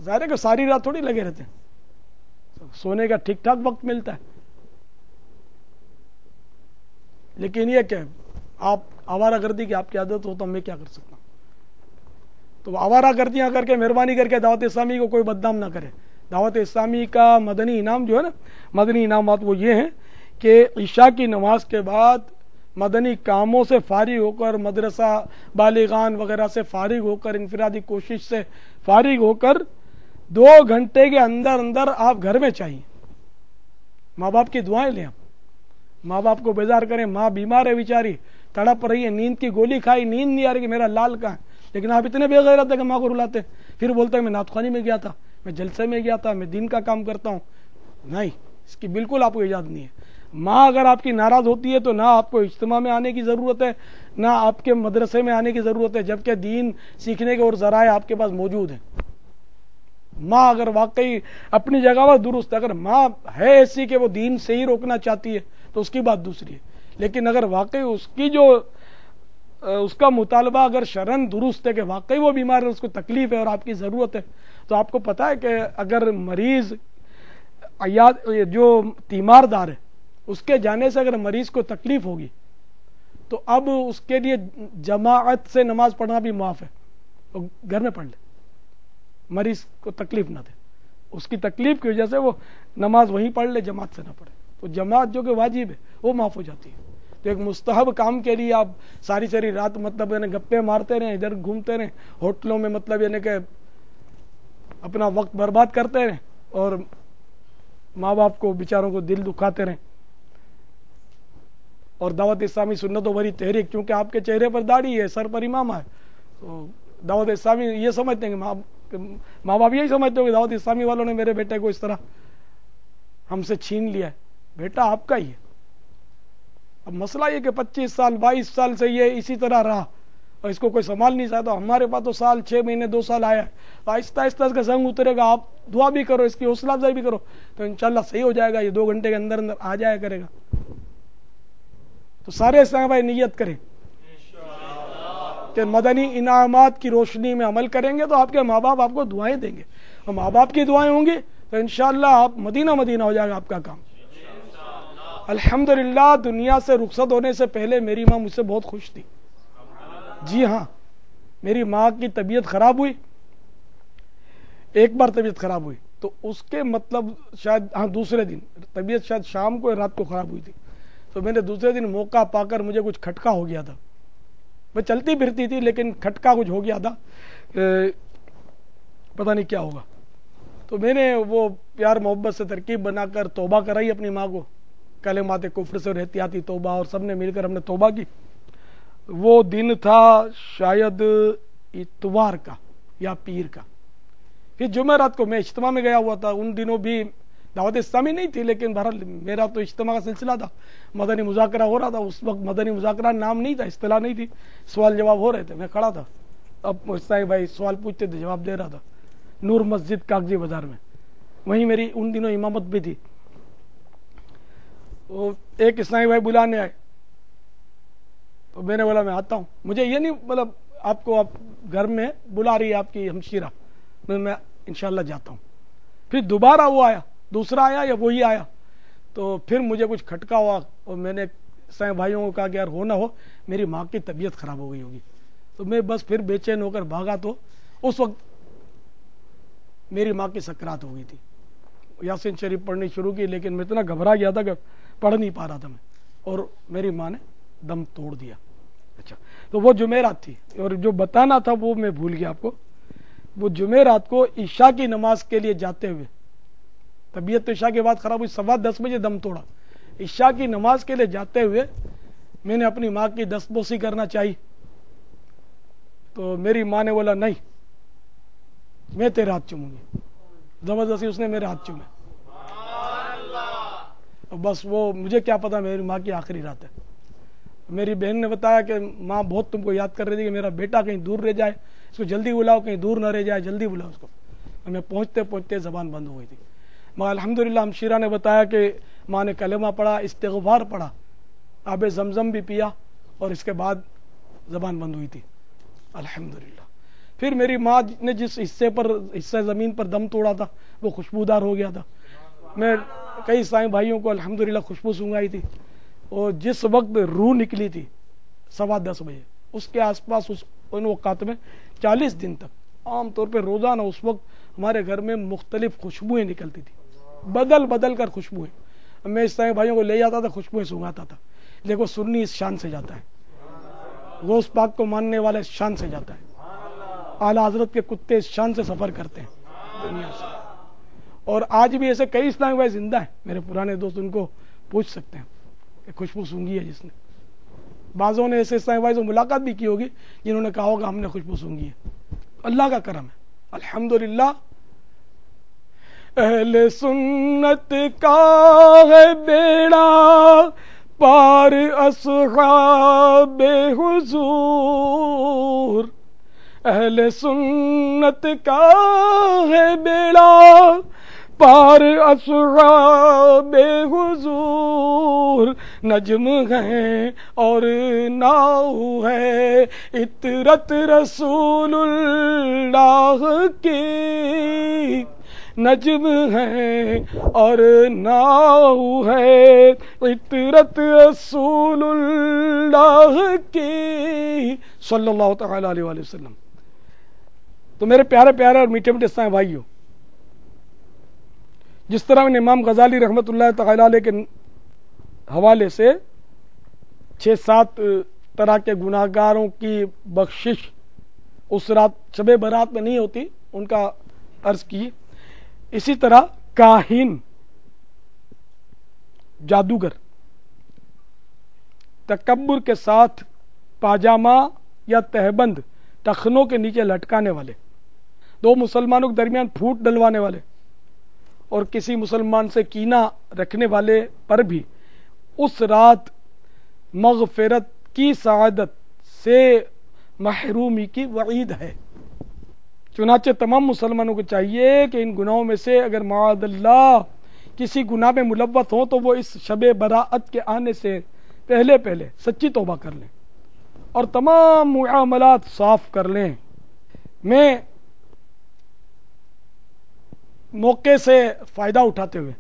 B: ظاہر ہے کہ ساری رات تھوڑی لگے رہتے ہیں، سونے کا ٹھیک ٹھاک وقت ملتا ہے. لیکن یہ کہ آپ آوارہ گردی کی آپ کی عادت ہو تو میں کیا کر سکتا ہوں. تو آوارہ گردیاں کر کے مہربانی کر کے دعوت اسلامی کو کوئی بدنام نہ کرے. دعوت اسلامی کا مدنی انعام جو ہے نا، مدنی انعامات وہ یہ ہیں کہ عشاء کی نماز کے بعد مدنی کاموں سے فارغ ہو کر، مدرسہ بالغان وغیرہ سے فارغ ہو کر، انفرادی کوشش سے فارغ ہو کر 2 گھنٹے کے اندر اندر آپ گھر میں چاہیے. ماں باپ کی دعائیں لیں، آپ ماں باپ کو بیدار کریں. ماں بیمار ہے بیچاری، تڑپ رہی ہے، نیند کی گولی کھائی، نیند نہیں آ رہی کہ میرا لال کہاں ہے، لیکن آپ اتنے بے غیرت ہے کہ ماں کو رلاتے، پھر بولتے ہیں میں نعت خوانی میں گیا تھا، میں جلسے میں گیا تھا، میں دین کا کام کرتا ہوں. نہیں، اس کی بالکل آپ کو اجازت نہیں ہے. ماں اگر آپ کی ناراض ہوتی ہے تو نہ آپ کو اجتماع میں آنے کی ضرورت ہے، نہ آپ کے مدرسے میں آنے کی ضرورت ہے، جبکہ دین سیکھنے کے اور ذرائع آپ کے پاس موجود ہیں. ماں اگر واقعی اپنی جگہ پر درست ہے، اگر ماں ہے ایسی کہ وہ دین سے ہی روکنا چاہتی ہے تو اس کی بات دوسری ہے. لیکن اگر واقعی اس کا مطالبہ اگر شرعاً درست ہے کہ واقعی وہ بیمار ہے، اس کو تکلیف ہے اور آپ کی ضرورت ہے، تو آپ کو پتہ ہے کہ اگر مریض جو تیمار دار ہے اس کے جانے سے اگر مریض کو تکلیف ہوگی تو اب اس کے لیے جماعت سے نماز پڑھنا بھی معاف ہے، وہ گھر میں پڑھ لے، مریض کو تکلیف نہ دے. اس کی تکلیف کی وجہ سے وہ نماز وہیں پڑھ لے، جماعت سے نہ پڑھے. تو جماعت جو کہ واجب ہے وہ معاف ہو جاتی ہے. تو ایک مستحب کام کے لیے آپ ساری رات مطلب یعنی گپے مارتے رہیں، ادھر گھومتے رہیں، ہوٹلوں میں مطلب یعنی کہ اپنا وقت برباد کرتے رہیں اور ماں باپ کو بیچاروں کو دل دکھاتے رہیں. اور دعوت اسلامی سنتوں بھری تحریک، چونکہ آپ کے چہرے پر داڑھی ہے، سر پر امامہ ہے، تو دعوت اسلامی یہ سمجھتے ہیں کہ ماں باپ یہی سمجھتے ہو کہ دعوت اسلامی والوں نے میرے بیٹے کو اس طرح ہم سے چھین لیا ہے. بیٹا آپ کا ہی ہے. اب مسئلہ یہ کہ 25 سال 22 سال سے یہ اسی طرح رہا اور اس کو کوئی سنبھال نہیں سکتا. ہمارے پاس تو سال 6 مہینے 2 سال آیا ہے، آہستہ آہستہ اس کا زنگ اترے گا. آپ دعا بھی کرو، اس کی حوصلہ افزائی بھی کرو تو انشاءاللہ صحیح ہو جائے گا. یہ 2 گھنٹے کے اندر اندر آ جایا کرے گا. تو سارے اسلام بھائی نیت کریں کہ مدنی انعامات کی روشنی میں عمل کریں گے تو آپ کے ماں باپ آپ کو دعائیں دیں گے، اور ماں باپ کی دعائیں ہوں گی تو انشاءاللہ آپ مدینہ مدینہ ہو جائے گا آپ کا کام۔ الحمدللہ دنیا سے رخصت ہونے سے پہلے میری ماں مجھ سے بہت خوش تھی۔ جی ہاں، میری ماں کی طبیعت خراب ہوئی، ایک بار طبیعت خراب ہوئی تو اس کے مطلب شاید دوسرے دن طبیعت شاید شام کو رات کو خراب ہوئی تھی، تو میں نے دوسرے دن موقع پا کر مجھے کچھ کھٹکا ہو گیا تھا، میں چلتی پھرتی تھی لیکن کھٹکا کچھ ہو گیا تھا، پتہ نہیں کیا ہوگا، تو میں نے وہ پیار محبت سے ترکیب بنا کر توبہ کرائی اپنی ماں کو، کلمات کفر سے اور احتیاطی توبہ، اور سب نے مل کر ہم نے توبہ کی۔ وہ دن تھا شاید اتوار کا یا پیر کا، پھر جمعرات کو میں اجتماع میں گیا ہوا تھا، ان دنوں بھی دعوت اسلامی نہیں تھی لیکن بہرحال میرا تو اجتماع کا سلسلہ تھا، مدنی مذاکرہ ہو رہا تھا، اس وقت مدنی مذاکرہ نام نہیں تھا، اصطلاح نہیں تھی، سوال جواب ہو رہے تھے، میں کھڑا تھا، اب مستاق بھائی سوال پوچھتے تھے جواب دے رہا تھا، نور مسجد کاغذی بازار میں، وہیں میری ان دنوں امامت بھی تھی۔ وہ ایک اسلامی بھائی بلانے آئے تو میں نے بولا میں آتا ہوں، مجھے یہ نہیں مطلب آپ کو آپ گھر میں بلا رہی ہے آپ کی ہمشیرہ، میں انشاءاللہ جاتا ہوں۔ پھر دوبارہ وہ آیا، دوسرا آیا یا وہی آیا، تو پھر مجھے کچھ کھٹکا ہوا اور میں نے اسلامی بھائیوں کو کہا کہ یار ہو نہ ہو میری ماں کی طبیعت خراب ہو گئی ہوگی، تو میں بس پھر بے چین ہو کر بھاگا، تو اس وقت میری ماں کی سکرات ہو گئی تھی، یاسین شریف پڑھنی شروع کی لیکن میں اتنا گھبرا گیا تھا کہ پڑھ نہیں پا رہا تھا میں، اور میری ماں نے دم توڑ دیا۔ اچھا، تو وہ جمعرات تھی، اور جو بتانا تھا وہ میں بھول گیا آپ کو، وہ جمعرات کو عشاء کی نماز کے لیے جاتے ہوئے، طبیعت تو عشاء کے بعد خراب ہوئی، 10:15 بجے دم توڑا، عشاء کی نماز کے لیے جاتے ہوئے میں نے اپنی ماں کی دستبوسی کرنا چاہی، تو میری ماں نے بولا نہیں میں تیرے ہاتھ چوموں گی، زبردستی اس نے میرے ہاتھ چومے، بس وہ مجھے کیا پتا میری ماں کی آخری رات ہے۔ میری بہن نے بتایا کہ ماں بہت تم کو یاد کر رہی تھی کہ میرا بیٹا کہیں دور رہ جائے، اس کو جلدی بلاؤ، کہیں دور نہ رہ جائے، جلدی بلاؤ اس کو، میں پہنچتے پہنچتے زبان بند ہو گئی تھی، مگر الحمدللہ ہمشیرہ نے بتایا کہ ماں نے کلمہ پڑھا، استغفار پڑھا، آب زمزم بھی پیا، اور اس کے بعد زبان بند ہوئی تھی الحمدللہ۔ پھر میری ماں نے جس حصہ زمین پر دم توڑا تھا وہ خوشبودار ہو گیا تھا، میں کئی سائیں بھائیوں کو الحمدللہ خوشبو سنگائی تھی، اور جس وقت روح نکلی تھی 10:15 بجے، اس کے آس پاس ان اوقات میں 40 دن تک عام طور پہ روزانہ اس وقت ہمارے گھر میں مختلف خوشبوئیں نکلتی تھی، بدل بدل کر خوشبوئیں، میں اس سائیں بھائیوں کو لے جاتا تھا، خوشبوئیں سنگاتا تھا، دیکھو سنی اس شان سے جاتا ہے، غوث پاک کو ماننے والا اس شان سے جاتا ہے، اعلیٰ حضرت کے کتے اس شان سے سفر کرتے ہیں دنیا سے، اور آج بھی ایسے کئی اسلامی بھائی زندہ ہیں، میرے پرانے دوست ان کو پوچھ سکتے ہیں کہ خوشبو سونگی ہے جس نے، بعضوں نے ایسے اسلامی بھائی سے ملاقات بھی کی ہوگی جنہوں نے کہا ہوگا ہم نے خوشبو سونگی ہے، اللہ کا کرم ہے الحمدللہ۔ اہل سنت کا ہے بیڑا پار اصحاب حضور، اہل سنت کا ہے بیڑا پار اصحاب حضور، نجم ہیں اور ناؤ ہے عطرت رسول اللہ کی، نجم ہے اور ناؤ ہے عطرت رسول اللہ کی صلی اللہ تعالی علیہ وآلہ وسلم۔ تو میرے پیارے پیارے اور میٹھے میٹھے اسلامی بھائیوں، جس طرح میں نے امام غزالی رحمۃ اللہ تعالی علیہ کے حوالے سے 6-7 طرح کے گناہ گاروں کی بخشش اس رات شب برات میں نہیں ہوتی، ان کا عرض کی، اسی طرح کاہن، جادوگر، تکبر کے ساتھ پاجامہ یا تہبند ٹخنوں کے نیچے لٹکانے والے، 2 مسلمانوں کے درمیان پھوٹ ڈلوانے والے، اور کسی مسلمان سے کینہ رکھنے والے پر بھی اس رات مغفرت کی سعادت سے محرومی کی وعید ہے۔ چنانچہ تمام مسلمانوں کو چاہیے کہ ان گناہوں میں سے اگر معاذ اللہ کسی گناہ میں ملوث ہوں تو وہ اس شب براءت کے آنے سے پہلے سچی توبہ کر لیں، اور تمام معاملات صاف کر لیں۔ میں موقع سے فائدہ اٹھاتے ہوئے،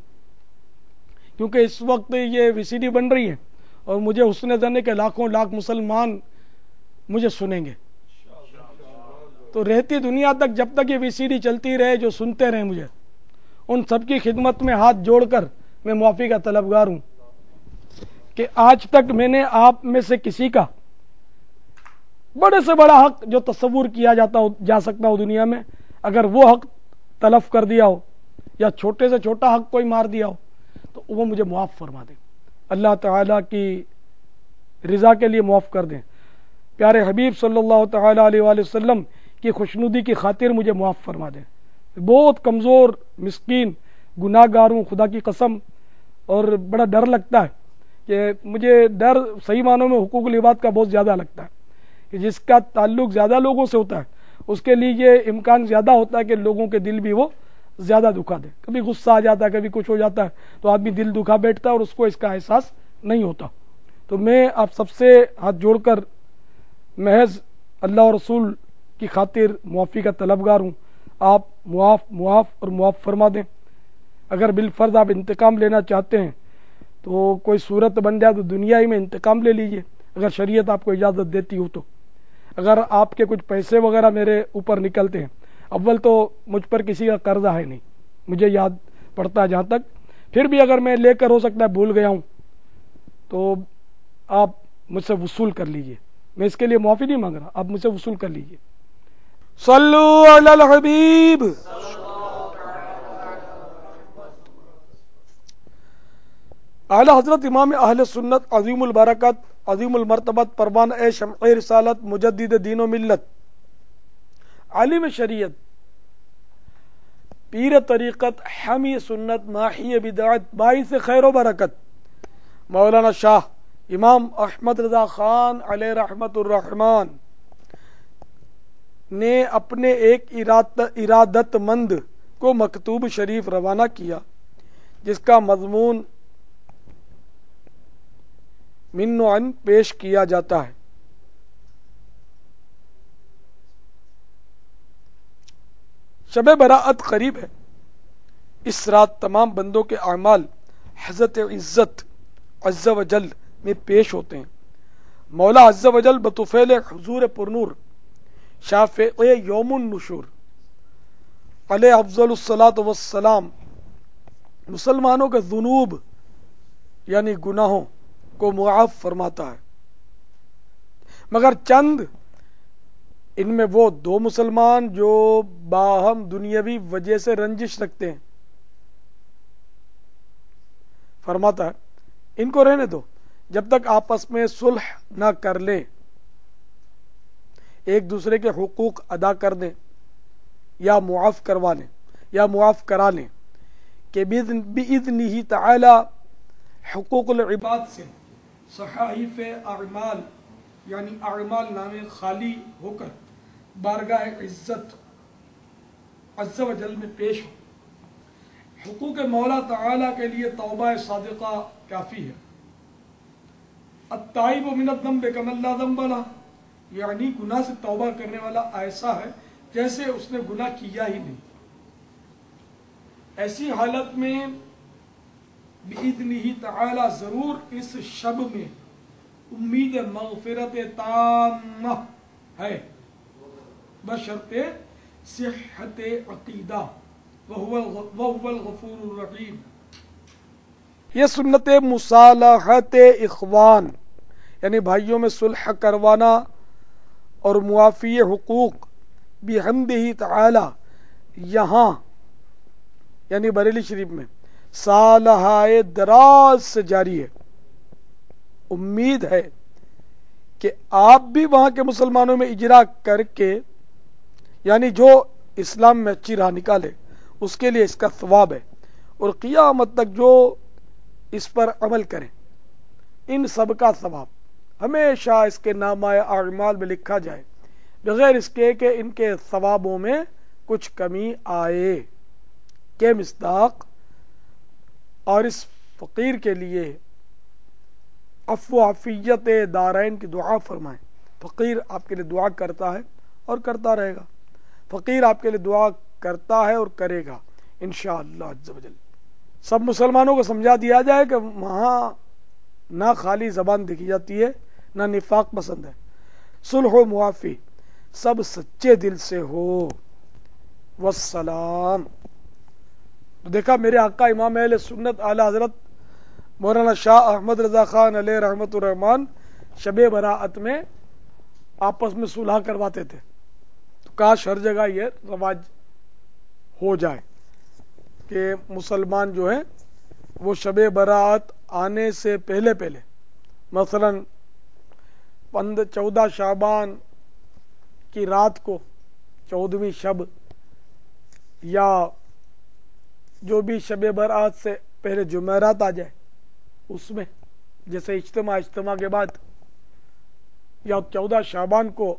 B: کیونکہ اس وقت یہ VCD بن رہی ہے اور مجھے حسن ظن ہے کہ لاکھوں لاکھ مسلمان مجھے سنیں گے، تو رہتی دنیا تک جب تک یہ VCD چلتی رہے، جو سنتے رہیں مجھے، ان سب کی خدمت میں ہاتھ جوڑ کر میں معافی کا طلبگار ہوں کہ آج تک میں نے آپ میں سے کسی کا بڑے سے بڑا حق جو تصور کیا جا سکتا ہو دنیا میں، اگر وہ حق تلف کر دیا ہو یا چھوٹے سے چھوٹا حق کوئی مار دیا ہو تو وہ مجھے معاف فرما دیں، اللہ تعالیٰ کی رضا کے لیے معاف کر دیں، پیارے حبیب صلی اللہ تعالیٰ علیہ وآلہ وسلم کی خوشنودی کی خاطر مجھے معاف فرما دیں۔ بہت کمزور مسکین گناہ گار ہوں خدا کی قسم، اور بڑا ڈر لگتا ہے کہ مجھے ڈر صحیح معنوں میں حقوق العباد کا بہت زیادہ لگتا ہے کہ جس کا تعلق زیادہ لوگوں سے ہوتا ہے اس کے لیے یہ امکان زیادہ ہوتا ہے کہ لوگوں کے دل بھی وہ زیادہ دکھا دے، کبھی غصہ آ جاتا ہے، کبھی کچھ ہو جاتا ہے تو آدمی دل دکھا بیٹھتا ہے اور اس کو اس کا احساس نہیں ہوتا۔ تو میں آپ سب سے ہاتھ جوڑ کر محض اللہ اور رسول کی خاطر معافی کا طلبگار ہوں، آپ معاف اور معاف فرما دیں۔ اگر بالفرض آپ انتقام لینا چاہتے ہیں تو کوئی صورت بن جائے تو دنیا ہی میں انتقام لے لیجئے، اگر شریعت آپ کو اجازت دیتی ہو تو۔ اگر آپ کے کچھ پیسے وغیرہ میرے اوپر نکلتے ہیں، اول تو مجھ پر کسی کا قرضہ ہے نہیں، مجھے یاد پڑتا ہے جہاں تک، پھر بھی اگر میں لے کر ہو سکتا ہے بھول گیا ہوں تو آپ مجھ سے وصول کر لیجئے، میں اس کے لیے معافی نہیں مانگ رہا، آپ مجھ سے وصول کر لیجئے۔ صلو علی الحبیب۔ اعلی حضرت امام اہل سنت عظیم البرکت عظیم المرتبت پروان شمع رسالت مجدد دین و ملت عالم شریعت پیر طریقت حامی سنت ماحی بدعت باعث خیر و برکت مولانا شاہ امام احمد رضا خان علیہ رحمت الرحمان نے اپنے ایک ارادت مند کو مکتوب شریف روانہ کیا، جس کا مضمون من و عن پیش کیا جاتا ہے۔ شب براءت قریب ہے، اس رات تمام بندوں کے اعمال حضرت عزت عز و جل میں پیش ہوتے ہیں۔ مولا عز و جل بطفیل حضور پرنور شافع یوم النشور علیہ افضل الصلاۃ والسلام مسلمانوں کے ذنوب یعنی گناہوں کو معاف فرماتا ہے، مگر چند ان میں وہ دو مسلمان جو باہم دنیاوی وجہ سے رنجش رکھتے ہیں، فرماتا ہے ان کو رہنے دو جب تک آپس میں صلح نہ کر لیں، ایک دوسرے کے حقوق ادا کر دیں یا معاف کروا لیں یا معاف کرا لیں کہ بِإِذْنِهِ تعالی حقوق العباد سے صحائف اعمال یعنی اعمال نامے خالی ہو کر بارگاہ عزت عز و جل میں پیش ہو۔ حقوق مولا تعالی کے لیے توبہ صادقہ کافی ہے۔ التائب من الذنب کمن لا ذنب لہ، یعنی گناہ سے توبہ کرنے والا ایسا ہے جیسے اس نے گناہ کیا ہی نہیں۔ ایسی حالت میں بِإِذْنِهِ تعالی ضرور اس شب میں امید مغفرت تامہ ہے، بشرط صحت عقیدہ، وَهُوَ الغفور الرحیم۔ یہ سنت مصالحت اخوان یعنی بھائیوں میں صلح کروانا اور معافی حقوق بحمدہ تعالی یہاں یعنی بریلی شریف میں سالہائے دراز سے جاری ہے۔ امید ہے کہ آپ بھی وہاں کے مسلمانوں میں اجرا کر کے یعنی جو اسلام میں اچھی راہ نکالے اس کے لیے اس کا ثواب ہے، اور قیامت تک جو اس پر عمل کریں ان سب کا ثواب ہمیشہ اس کے نامہ اعمال میں لکھا جائے، بغیر اس کے کہ ان کے ثوابوں میں کچھ کمی آئے۔ کہ مصداق اور اس فقیر کے لیے عفو عافیت دارین کی دعا فرمائیں۔ فقیر آپ کے لیے دعا کرتا ہے اور کرتا رہے گا، فقیر آپ کے لیے دعا کرتا ہے اور کرے گا انشاءاللہ عز و جل۔ سب مسلمانوں کو سمجھا دیا جائے کہ وہاں نہ خالی زبان دیکھی جاتی ہے نہ نفاق پسند ہے، صلح و معافی سب سچے دل سے ہو، والسلام۔ تو دیکھا میرے آقا امام اہل سنت اعلیٰ حضرت مولانا شاہ احمد رضا خان علیہ رحمت الرحمان شب برات میں آپس میں صلح کرواتے تھے، تو کاش ہر جگہ یہ رواج ہو جائے کہ مسلمان جو ہیں وہ شب برات آنے سے پہلے مثلا 14 شعبان کی رات کو 14ویں شب یا جو بھی شب برات سے پہلے جمعرات آ جائے اس میں، جیسے اجتماع کے بعد، یا 14 شعبان کو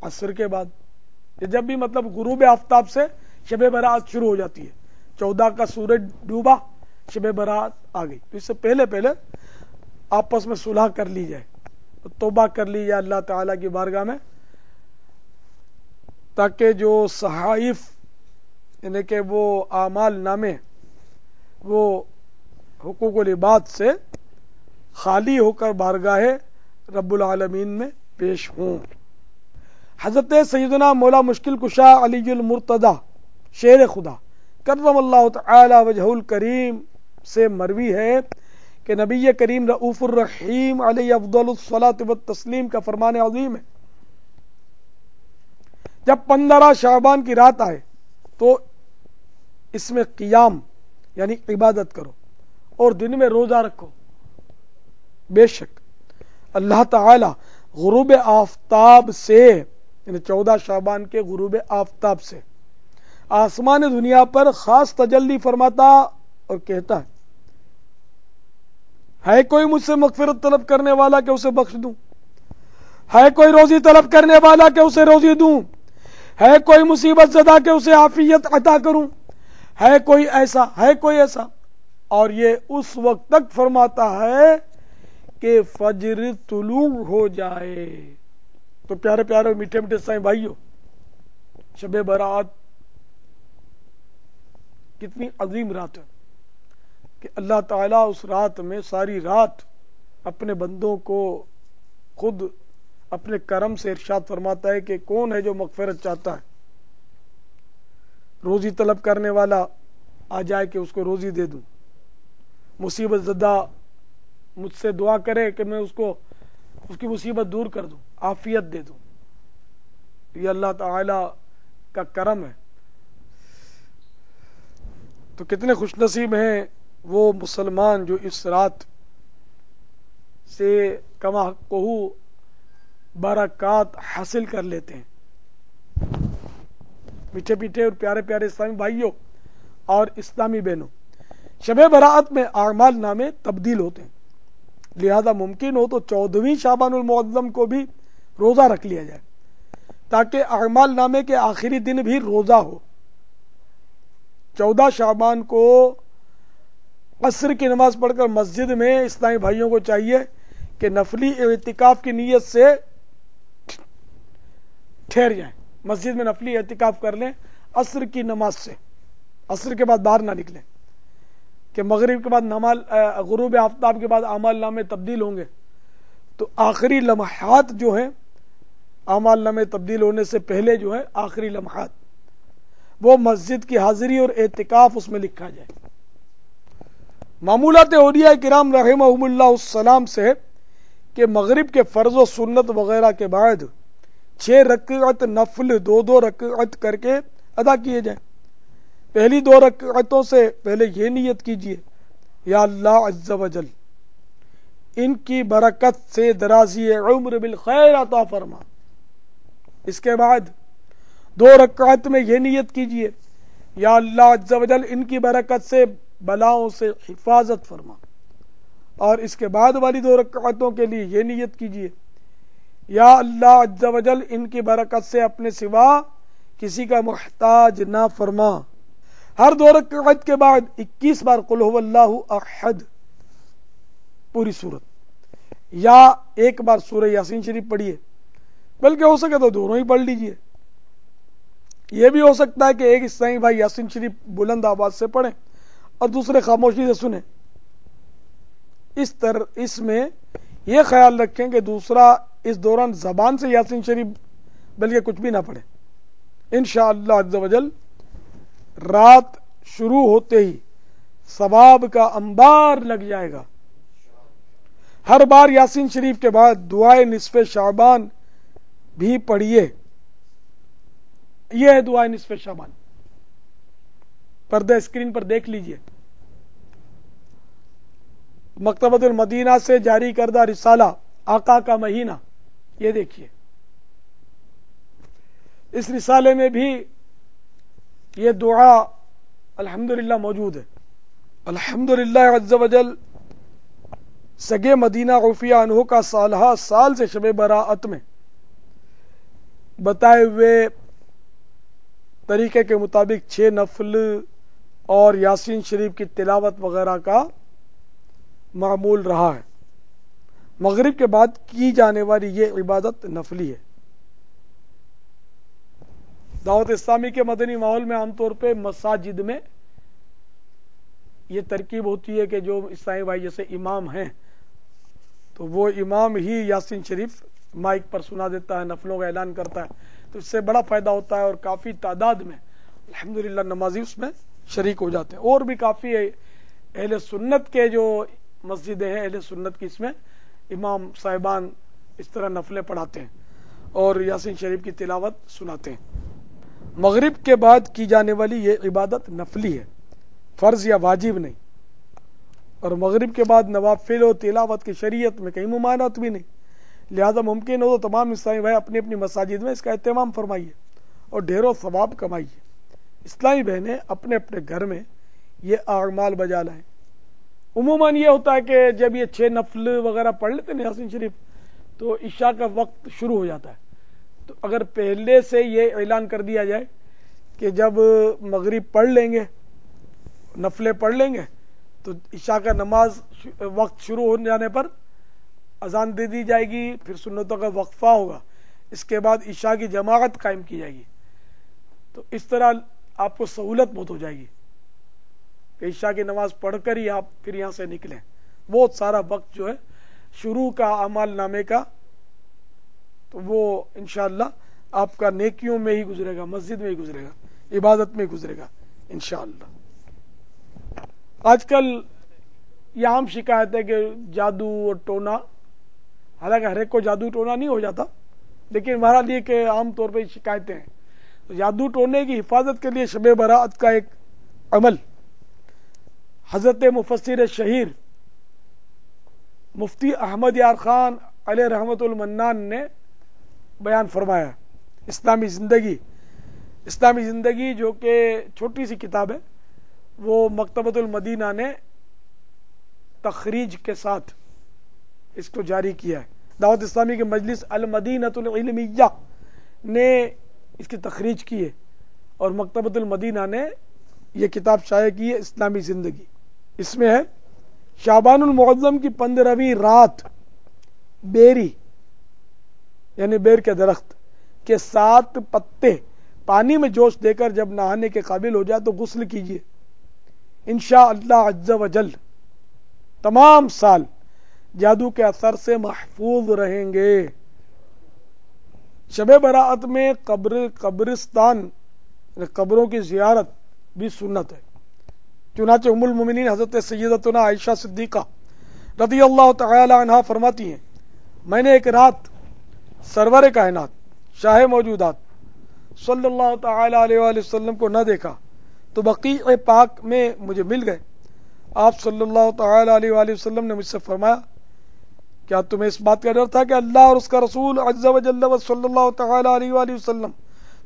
B: عصر کے بعد، جب بھی مطلب غروب آفتاب سے شب برات شروع ہو جاتی ہے، 14 کا سورج ڈوبا شب برات آ گئی، تو اس سے پہلے آپس میں صلح کر لی جائے، توبہ کر لی جائے اللہ تعالیٰ کی بارگاہ میں، تاکہ جو صحائف یعنی کہ وہ اعمال نامے وہ حقوق العباد سے خالی ہو کر بارگاہ رب العالمین میں پیش ہوں۔ حضرت سیدنا مولا مشکل کشا علی المرتضی شیر خدا کرم اللہ تعالی وجہ الکریم سے مروی ہے کہ نبی کریم رؤوف الرحیم علیہ افضل الصلاۃ والتسلیم کا فرمان عظیم ہے، جب 15 شعبان کی رات آئے تو اس میں قیام یعنی عبادت کرو اور دن میں روزہ رکھو، بے شک اللہ تعالی غروب آفتاب سے یعنی 14 شعبان کے غروب آفتاب سے آسمان دنیا پر خاص تجلی فرماتا اور کہتا ہے کوئی مجھ سے مغفرت طلب کرنے والا کہ اسے بخش دوں، ہے کوئی روزی طلب کرنے والا کہ اسے روزی دوں، ہے کوئی مصیبت زدہ کہ اسے عافیت عطا کروں، ہے کوئی ایسا، اور یہ اس وقت تک فرماتا ہے کہ فجر طلوع ہو جائے۔ تو پیارے پیارے میٹھے میٹھے سائیں بھائیوں، شب برات کتنی عظیم رات ہے کہ اللہ تعالیٰ اس رات میں ساری رات اپنے بندوں کو خود اپنے کرم سے ارشاد فرماتا ہے کہ کون ہے جو مغفرت چاہتا ہے، روزی طلب کرنے والا آ جائے کہ اس کو روزی دے دوں، مصیبت زدہ مجھ سے دعا کرے کہ میں اس کی مصیبت دور کر دوں، عافیت دے دوں۔ یہ اللہ تعالی کا کرم ہے۔ تو کتنے خوش نصیب ہیں وہ مسلمان جو اس رات سے کما حقہ برکات حاصل کر لیتے ہیں۔ میٹھے میٹھے اور پیارے پیارے اسلامی بھائیوں اور اسلامی بہنوں، شب برات میں اعمال نامے تبدیل ہوتے ہیں، لہذا ممکن ہو تو 14ویں شعبان المعظم کو بھی روزہ رکھ لیا جائے تاکہ اعمال نامے کے آخری دن بھی روزہ ہو۔ 14 شعبان کو عصر کی نماز پڑھ کر مسجد میں اسلامی بھائیوں کو چاہیے کہ نفلی اعتکاف کی نیت سے ٹھہر جائیں، مسجد میں نفلی اعتکاف کر لیں عصر کی نماز سے، عصر کے بعد باہر نہ نکلیں کہ مغرب کے بعد غروب آفتاب کے بعد اعمال نامے تبدیل ہوں گے، تو آخری لمحات جو ہیں اعمال نامے تبدیل ہونے سے پہلے جو ہے آخری لمحات وہ مسجد کی حاضری اور اعتکاف اس میں لکھا جائے۔ معمولات اولیاء کرام رحمہم اللہ السلام سے کہ مغرب کے فرض و سنت وغیرہ کے بعد 6 رکعت نفل 2 رکعت کر کے ادا کیے جائیں۔ پہلی 2 رکعتوں سے پہلے یہ نیت کیجیے یا اللہ عز و جل ان کی برکت سے درازی عمر بالخیر عطا فرما۔ اس کے بعد 2 رکعت میں یہ نیت کیجیے یا اللہ عز و جل ان کی برکت سے بلاؤں سے حفاظت فرما، اور اس کے بعد والی 2 رکعتوں کے لیے یہ نیت کیجیے یا اللہ عز و جل ان کی برکت سے اپنے سوا کسی کا محتاج نہ فرما۔ ہر 2 رکعت کے بعد 21 بار قل هو اللہ احد پوری سورت، یا 1 بار سورہ یاسین شریف پڑھیے بلکہ ہو سکے تو دونوں ہی پڑھ لیجئے. یہ بھی ہو سکتا ہے کہ ایک اسلامی بھائی یاسین شریف بلند آواز سے پڑھیں اور دوسرے خاموشی سے سنیں. اس میں یہ خیال رکھیں کہ دوسرا اس دوران زبان سے یاسین شریف بلکہ کچھ بھی نہ پڑھے. انشاءاللہ عز و جل رات شروع ہوتے ہی ثواب کا انبار لگ جائے گا. ہر بار یاسین شریف کے بعد دعائے نصف شعبان بھی پڑھیے. یہ ہے دعائے نصف شعبان، پردہ اسکرین پر دیکھ لیجئے. مکتبۃ المدینہ سے جاری کردہ رسالہ آقا کا مہینہ، یہ دیکھیے. اس رسالے میں بھی یہ دعا الحمدللہ موجود ہے. الحمدللہ عز و جل سگے مدینہ عفیہ عنہ کا سالہ سال سے شب براءت میں بتائے ہوئے طریقے کے مطابق 6 نفل اور یاسین شریف کی تلاوت وغیرہ کا معمول رہا ہے. مغرب کے بعد کی جانے والی یہ عبادت نفلی ہے. دعوت اسلامی کے مدنی ماحول میں عام طور پہ مساجد میں یہ ترکیب ہوتی ہے کہ جو اسلامی بھائی جیسے امام ہیں تو وہ امام ہی یاسین شریف مائک پر سنا دیتا ہے، نفلوں کا اعلان کرتا ہے. تو اس سے بڑا فائدہ ہوتا ہے اور کافی تعداد میں الحمدللہ نمازی اس میں شریک ہو جاتے ہیں. اور بھی کافی اہل سنت کے جو مسجدیں ہیں، اہل سنت کی اس میں امام صاحبان اس طرح نفلیں پڑھاتے ہیں اور یاسین شریف کی تلاوت سناتے ہیں. مغرب کے بعد کی جانے والی یہ عبادت نفلی ہے، فرض یا واجب نہیں. اور مغرب کے بعد نوافل و تلاوت کی شریعت میں کہیں ممانعت بھی نہیں. لہذا ممکن ہو تو تمام اسلامی بھائی اپنی اپنی مساجد میں اس کا اہتمام فرمائیے اور ڈھیروں ثواب کمائیے. اسلامی بہنیں اپنے اپنے گھر میں یہ اعمال بجا لائیں. عموماً یہ ہوتا ہے کہ جب یہ 6 نفل وغیرہ پڑھ لیتے ہیں یاسین شریف تو عشاء کا وقت شروع ہو جاتا ہے. تو اگر پہلے سے یہ اعلان کر دیا جائے کہ جب مغرب پڑھ لیں گے، نفلیں پڑھ لیں گے، تو عشاء کا نماز وقت شروع ہو جانے پر اذان دے دی جائے گی، پھر سنتوں کا وقفہ ہوگا، اس کے بعد عشاء کی جماعت قائم کی جائے گی. تو اس طرح آپ کو سہولت بہت ہو جائے گی کہ عشاء کی نماز پڑھ کر ہی آپ پھر یہاں سے نکلیں. بہت سارا وقت جو ہے شروع کا اعمال نامے کا تو وہ انشاءاللہ آپ کا نیکیوں میں ہی گزرے گا، مسجد میں ہی گزرے گا، عبادت میں ہی گزرے گا انشاءاللہ. آج کل یہ عام شکایت ہے کہ جادو اور ٹونا، حالانکہ ہر ایک کو جادو ٹونا نہیں ہو جاتا، لیکن بہرحال یہ کہ عام طور پہ شکایتیں ہیں. تو جادو ٹونے کی حفاظت کے لیے شب براءت کا ایک عمل حضرت مفسر شہیر مفتی احمد یار خان علیہ رحمت المنان نے بیان فرمایا. اسلامی زندگی جو کہ چھوٹی سی کتاب ہے، وہ مکتبۃ المدینہ نے تخریج کے ساتھ اس کو جاری کیا ہے. دعوت اسلامی کے مجلس المدینۃ العلمیہ نے اس کی تخریج کی ہے اور مکتبۃ المدینہ نے یہ کتاب شائع کی ہے، اسلامی زندگی. اس میں ہے شعبان المعظم کی 15ویں رات بیری یعنی بیر کے درخت کے 7 پتے پانی میں جوش دے کر جب نہانے کے قابل ہو جائے تو غسل کیجیے. انشاءاللہ عز و جل تمام سال جادو کے اثر سے محفوظ رہیں گے. شب براءت میں قبرستان قبروں کی زیارت بھی سنت ہے. چنانچہ ام المومنین حضرت سیدتنا عائشہ صدیقہ رضی اللہ تعالی عنہا فرماتی ہیں، میں نے ایک رات سرور کائنات شاہ موجودات صلی اللہ تعالی علیہ وآلہ وسلم کو نہ دیکھا تو بقیع پاک میں مجھے مل گئے. آپ صلی اللہ تعالی علیہ وآلہ وسلم نے مجھ سے فرمایا، کیا تمہیں اس بات کا ڈر تھا کہ اللہ اور اس کا رسول عز و جل و صلی اللہ تعالی علیہ وآلہ وسلم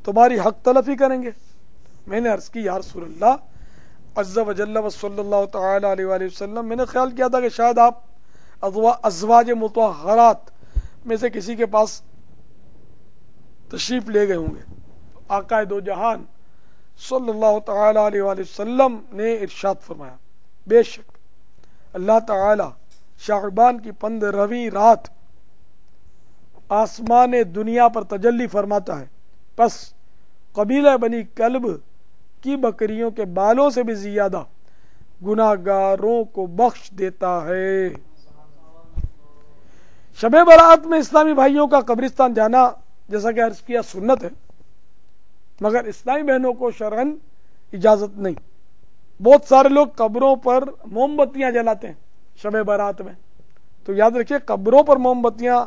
B: تمہاری حق تلفی کریں گے؟ میں نے عرض کی، یا رسول اللہ عز و جل و صلی اللہ تعالی علیہ وآلہ وسلم، میں نے خیال کیا تھا کہ شاید آپ ازواج مطہرات میں سے کسی کے پاس تشریف لے گئے ہوں گے. آقا دو جہان صلی اللہ تعالی علیہ وآلہ وسلم نے ارشاد فرمایا، بے شک اللہ تعالی شعبان کی 15ویں رات آسمان دنیا پر تجلی فرماتا ہے، پس قبیلہ بنی کلب کی بکریوں کے بالوں سے بھی زیادہ گناہگاروں کو بخش دیتا ہے۔ شب برات میں اسلامی بھائیوں کا قبرستان جانا جیسا کہ عرض کیا سنت ہے، مگر اسلامی بہنوں کو شرعاً اجازت نہیں۔ بہت سارے لوگ قبروں پر موم بتیاں جلاتے ہیں شب برات میں، تو یاد رکھیے قبروں پر موم بتیاں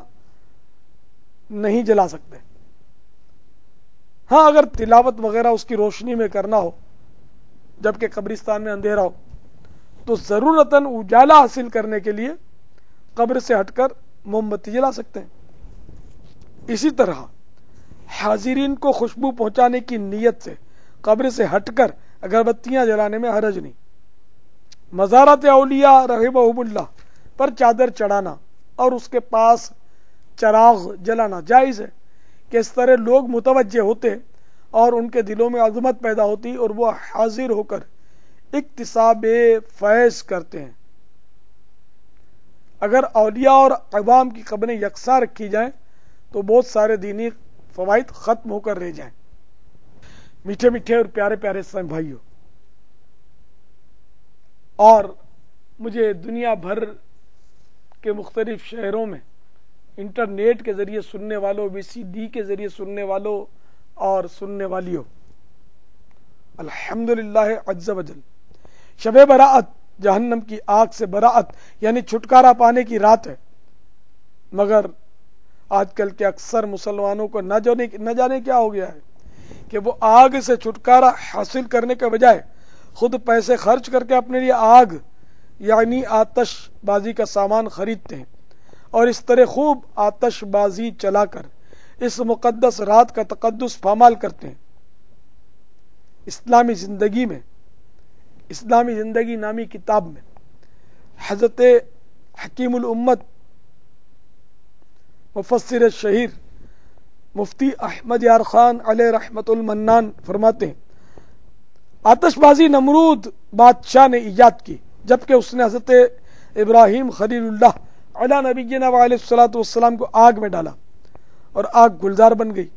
B: نہیں جلا سکتے۔ ہاں اگر تلاوت وغیرہ اس کی روشنی میں کرنا ہو جبکہ قبرستان میں اندھیرا ہو تو ضرورتاً اجالا حاصل کرنے کے لیے قبر سے ہٹ کر موم بتی جلا سکتے ہیں۔ اسی طرح حاضرین کو خوشبو پہنچانے کی نیت سے قبر سے ہٹ کر اگربتیاں جلانے میں حرج نہیں۔ مزارات اولیاء رحمہم اللہ پر چادر چڑھانا اور اس کے پاس چراغ جلانا جائز ہے کہ اس طرح لوگ متوجہ ہوتے اور ان کے دلوں میں عظمت پیدا ہوتی اور وہ حاضر ہو کر اکتساب فیض کرتے ہیں۔ اگر اولیاء اور عوام کی قبریں یکساں رکھی جائیں تو بہت سارے دینی فوائد ختم ہو کر رہ جائیں۔ میٹھے میٹھے اور پیارے پیارے اسلامی بھائیوں، اور مجھے دنیا بھر کے مختلف شہروں میں انٹرنیٹ کے ذریعے سننے والوں، وی سی ڈی کے ذریعے سننے والوں اور سننے والیوں، الحمدللہ عز وجل، شب براءت جہنم کی آگ سے براءت یعنی چھٹکارا پانے کی رات ہے، مگر آج کل کے اکثر مسلمانوں کو نہ جانے کیا ہو گیا ہے کہ وہ آگ سے چھٹکارا حاصل کرنے کے بجائے خود پیسے خرچ کر کے اپنے لیے آگ یعنی آتش بازی کا سامان خریدتے ہیں اور اس طرح خوب آتش بازی چلا کر اس مقدس رات کا تقدس پامال کرتے ہیں۔ اسلامی زندگی میں، اسلامی زندگی نامی کتاب میں حضرت حکیم الامت مفسر شہیر مفتی احمد یار خان علیہ رحمت المنان فرماتے ہیں، آتش بازی نمرود بادشاہ نے ایجاد کی، جبکہ اس نے حضرت ابراہیم خلیل اللہ علیہ نبینا علیہ الصلوۃ والسلام کو آگ میں ڈالا اور آگ گلزار بن گئی،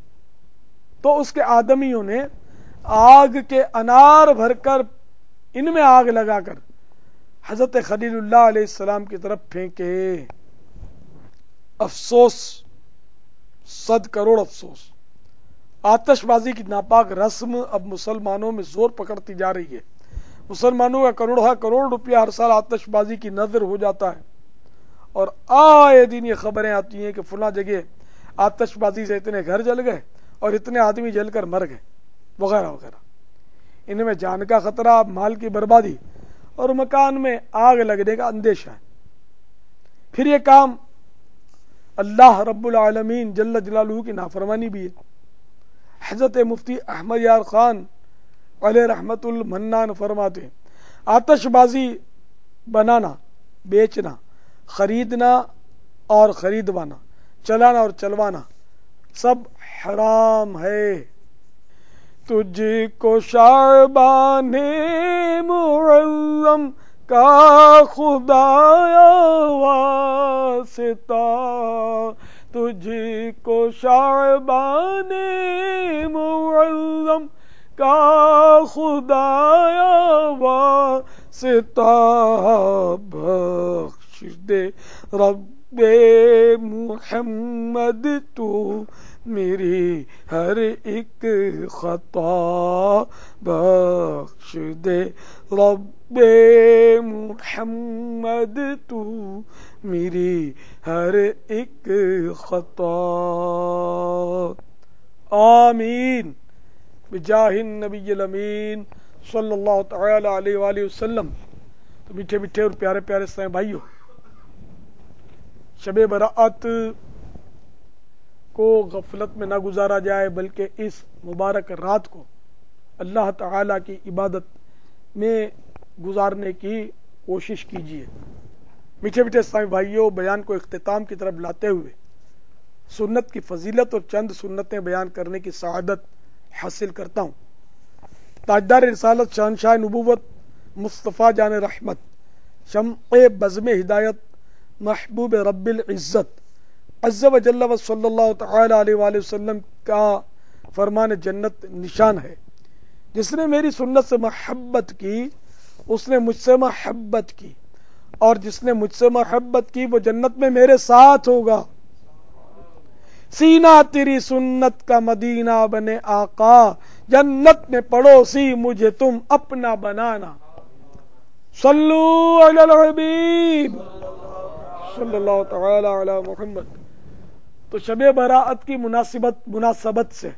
B: تو اس کے آدمیوں نے آگ کے انار بھر کر ان میں آگ لگا کر حضرت خلیل اللہ علیہ السلام کی طرف پھینکے۔ افسوس، 100 کروڑ افسوس، آتش بازی کی ناپاک رسم اب مسلمانوں میں زور پکڑتی جا رہی ہے۔ مسلمانوں کا کروڑ روپیہ ہر سال آتش بازی کی نظر ہو جاتا ہے، اور آئے دن یہ خبریں آتی ہیں کہ فلاں جگہ آتش بازی سے اتنے گھر جل گئے اور اتنے آدمی جل کر مر گئے وغیرہ وغیرہ۔ ان میں جان کا خطرہ، مال کی بربادی اور مکان میں آگ لگنے کا اندیشہ ہے۔ پھر یہ کام اللہ رب العالمین جل جلالہ کی نافرمانی بھی ہے۔ حضرت مفتی احمد یار خان علیہ رحمت المنان فرماتے ہیں، آتش بازی بنانا، بیچنا، خریدنا اور خریدوانا، چلانا اور چلوانا سب حرام ہے۔ تجھ کو شعبان معظم کا خدایا واسطہ، تجھ کو شعبان معظم کا خدایا واسطہ، بخش دے رب محمد تو میری ہر ایک خطا، بخش دے رب محمد تو میری ہر ایک خطا، آمین بجاہ النبی الامین صلی اللہ تعالی علیہ وآلہ وسلم۔ تو میٹھے میٹھے اور پیارے پیارے اسلامی بھائیوں، شب براءت کو غفلت میں نہ گزارا جائے، بلکہ اس مبارک رات کو اللہ تعالی کی عبادت میں گزارنے کی کوشش کیجیے۔ میٹھے میٹھے اسلامی بھائیوں، بیان کو اختتام کی طرف لاتے ہوئے سنت کی فضیلت اور چند سنتیں بیان کرنے کی سعادت حاصل کرتا ہوں۔ تاجدار رسالت، شہنشاہ نبوت، مصطفیٰ جان رحمت، شمع بزم ہدایت، محبوب رب العزت، عز و جل و صلی اللہ تعالی علیہ وآلہ وسلم کا فرمان جنت نشان ہے، جس نے میری سنت سے محبت کی اس نے مجھ سے محبت کی، اور جس نے مجھ سے محبت کی وہ جنت میں میرے ساتھ ہوگا۔ سینہ تیری سنت کا مدینہ بنے آقا، جنت میں پڑوسی مجھے تم اپنا بنانا۔ صلو علی الحبیب صلی اللہ تعالی علی محمد۔ تو شب براءت کی مناسبت سے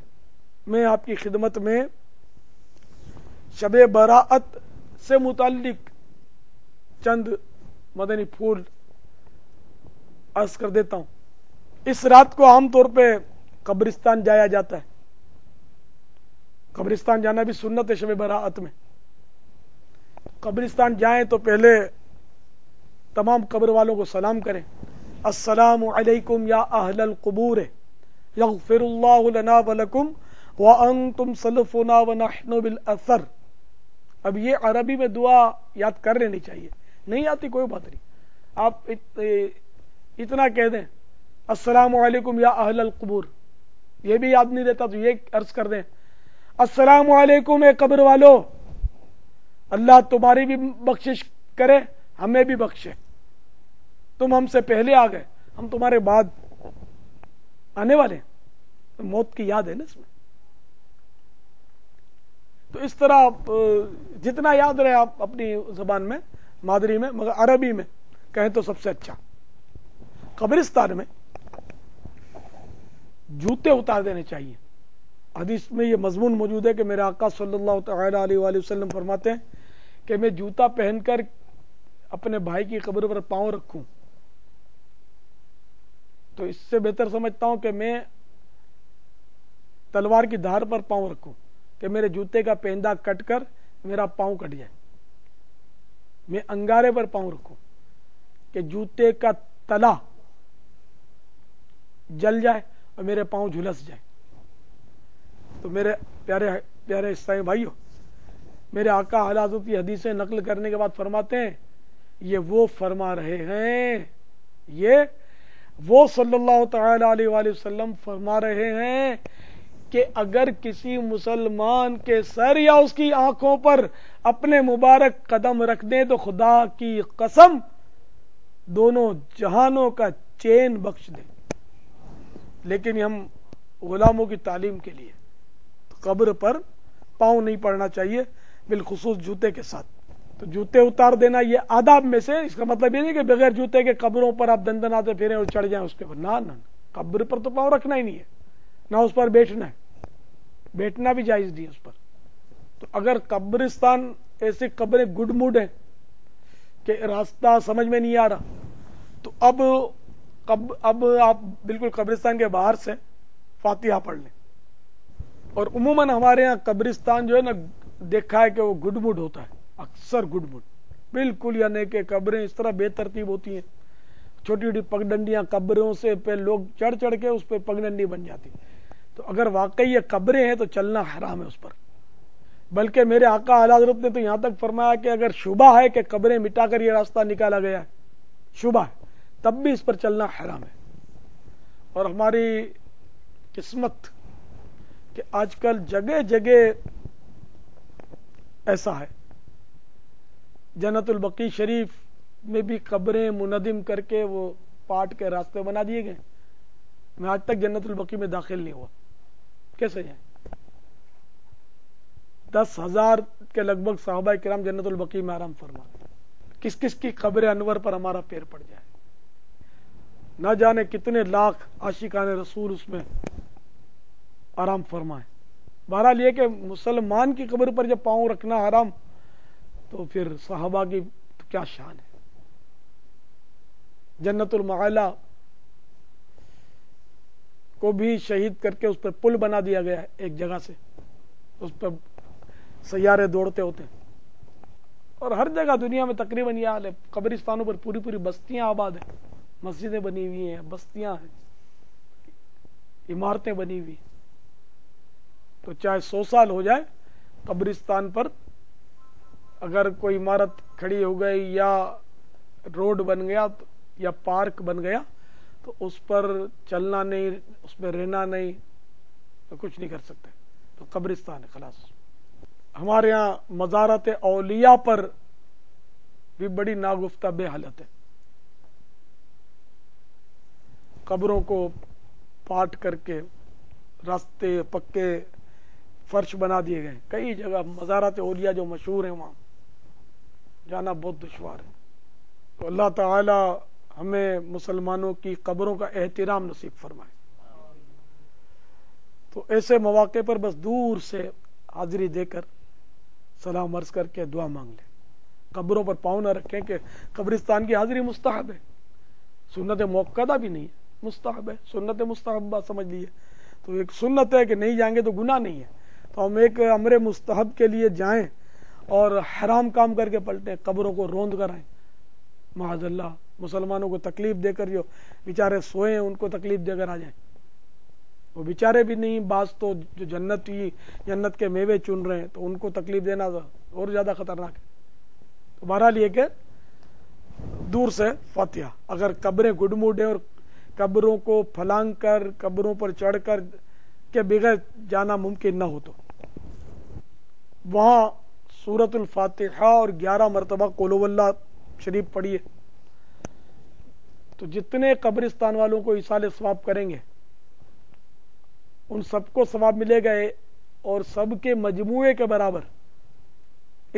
B: میں آپ کی خدمت میں شب براءت سے متعلق چند مدنی پھول عرض کر دیتا ہوں۔ اس رات کو عام طور پہ قبرستان جایا جاتا ہے، قبرستان جانا بھی سنت ہے شب براءت میں۔ قبرستان جائیں تو پہلے تمام قبر والوں کو سلام کریں، السلام علیکم یا اہل القبور یغفر اللہ لنا ولکم وانتم سلفنا ونحن بالاثر۔ اب یہ عربی میں دعا یاد کر لینی چاہیے، نہیں آتی کوئی بات نہیں، آپ اتنا کہہ دیں السلام علیکم یا اہل القبور، یہ بھی یاد نہیں رہتا تو یہ عرض کر دیں السلام علیکم اے قبر والو، اللہ تمہاری بھی بخشش کرے ہمیں بھی بخشے، تم ہم سے پہلے آ گئے، ہم تمہارے بعد آنے والے ہیں، موت کی یاد ہے نا اس میں۔ تو اس طرح جتنا یاد رہے آپ اپنی زبان میں مادری میں، مگر عربی میں کہیں تو سب سے اچھا۔ قبرستان میں جوتے اتار دینے چاہیے، حدیث میں یہ مضمون موجود ہے کہ میرے آقا صلی اللہ تعالی علیہ وآلہ وسلم فرماتے ہیں کہ میں جوتا پہن کر اپنے بھائی کی قبر پر پاؤں رکھوں تو اس سے بہتر سمجھتا ہوں کہ میں تلوار کی دھار پر پاؤں رکھوں، کہ میرے جوتے کا پہندہ کٹ کر میرا پاؤں کٹ جائے، میں انگارے پر پاؤں رکھوں کہ جوتے کا تلا جل جائے اور میرے پاؤں جھلس جائے۔ تو میرے پیارے اسلامی بھائیو، میرے آقا اعلی حضرت کی حدیثیں نقل کرنے کے بعد فرماتے ہیں یہ وہ فرما رہے ہیں، یہ وہ صلی اللہ تعالی علیہ وآلہ وسلم فرما رہے ہیں کہ اگر کسی مسلمان کے سر یا اس کی آنکھوں پر اپنے مبارک قدم رکھ دیں تو خدا کی قسم دونوں جہانوں کا چین بخش دیں۔ لیکن ہم غلاموں کی تعلیم کے لیے قبر پر پاؤں نہیں پڑنا چاہیے، بالخصوص جوتے کے ساتھ۔ تو جوتے اتار دینا یہ آداب میں سے، اس کا مطلب یہ نہیں کہ بغیر جوتے کے قبروں پر آپ دندناتے پھریں اور چڑھ جائیں اس کے پر، نہ قبر پر تو پاؤں رکھنا ہی نہیں ہے، نہ اس پر بیٹھنا ہے، بیٹھنا بھی جائز نہیں اس پر۔ تو اگر قبرستان ایسے قبریں گڈ موڈ ہیں کہ راستہ سمجھ میں نہیں آ رہا تو اب آپ بالکل قبرستان کے باہر سے فاتحہ پڑھ لیں۔ اور عموماً ہمارے ہاں قبرستان جو ہے نا دیکھا ہے کہ وہ گڈ موڈ ہوتا ہے، اکثر گڈ موڈ بالکل، یعنی کہ قبریں اس طرح بے ترتیب ہوتی ہیں، چھوٹی چھوٹی پگڈنڈیاں قبروں سے پہ لوگ چڑھ چڑھ کے اس پہ پگڈنڈی بن جاتی۔ تو اگر واقعی یہ قبریں ہیں تو چلنا حرام ہے اس پر، بلکہ میرے آقا اعلی حضرت نے تو یہاں تک فرمایا کہ اگر شبہ ہے کہ قبریں مٹا کر یہ راستہ نکالا گیا ہے، شبہ ہے، تب بھی اس پر چلنا حرام ہے۔ اور ہماری قسمت کہ آج کل جگہ جگہ ایسا ہے، جنت البقیع شریف میں بھی قبریں منہدم کر کے وہ پاٹ کے راستے بنا دیے گئے۔ میں آج تک جنت البقیع میں داخل نہیں ہوا، کیسے جائیں؟ 10,000 کے لگ بھگ صحابہ کرام جنت البقیع میں آرام فرما، کس کس کی قبر انور پر ہمارا پیر پڑ جائے، نہ جانے کتنے لاکھ عاشقان رسول اس میں آرام فرمائے۔ بہرحال یہ کہ مسلمان کی قبر پر جب پاؤں رکھنا حرام تو پھر صحابہ کی تو کیا شان ہے۔ جنت المعلا کو بھی شہید کر کے اس پر پل بنا دیا گیا ہے، ایک جگہ سے اس پر سیارے دوڑتے ہوتے ہیں، اور ہر جگہ دنیا میں تقریباً یہ حال ہے، قبرستانوں پر پوری پوری بستیاں آباد ہیں، مسجدیں بنی ہوئی ہیں، بستیاں ہیں، عمارتیں بنی ہوئی۔ تو چاہے 100 سال ہو جائے، قبرستان پر اگر کوئی عمارت کھڑی ہو گئی یا روڈ بن گیا یا پارک بن گیا تو اس پر چلنا نہیں، اس پہ رہنا نہیں، تو کچھ نہیں کر سکتے، تو قبرستان ہے خلاص۔ ہمارے ہاں مزارات اولیاء پر بھی بڑی ناگفتہ بے حالت ہے، قبروں کو پاٹ کر کے راستے پکے فرش بنا دیے گئے، کئی جگہ مزارات اولیاء جو مشہور ہیں وہاں جانا بہت دشوار ہے۔ تو اللہ تعالی ہمیں مسلمانوں کی قبروں کا احترام نصیب فرمائے۔ تو ایسے مواقع پر بس دور سے حاضری دے کر سلام عرض کر کے دعا مانگ لیں، قبروں پر پاؤں نہ رکھیں کہ قبرستان کی حاضری مستحب ہے، سنت موقدہ بھی نہیں ہے، مستحب ہے، سنت مستحبہ سمجھ لیے، تو ایک سنت ہے کہ نہیں جائیں گے تو گناہ نہیں ہے، تو ہم ایک امر مستحب کے لیے جائیں اور حرام کام کر کے پلٹیں، قبروں کو روند کر آئیں، معاذ اللہ مسلمانوں کو تکلیف دے کر جو بیچارے سوئے ہیں ان کو تکلیف دے کر آ جائیں، وہ بیچارے بھی نہیں، بعض تو جو جنت کے میوے چن رہے ہیں تو ان کو تکلیف دینا اور زیادہ خطرناک ہے۔ تو بہرحال یہ کہ دور سے فاتحہ، اگر قبریں گڈموڈ ہیں اور قبروں کو پھلانگ کر قبروں پر چڑھ کر کے بغیر جانا ممکن نہ ہو تو وہاں سورۃ الفاتحہ اور 11 مرتبہ قل هو اللہ شریف پڑھیے، تو جتنے قبرستان والوں کو ایصال ثواب کریں گے ان سب کو ثواب ملے گا، اور سب کے مجموعے کے برابر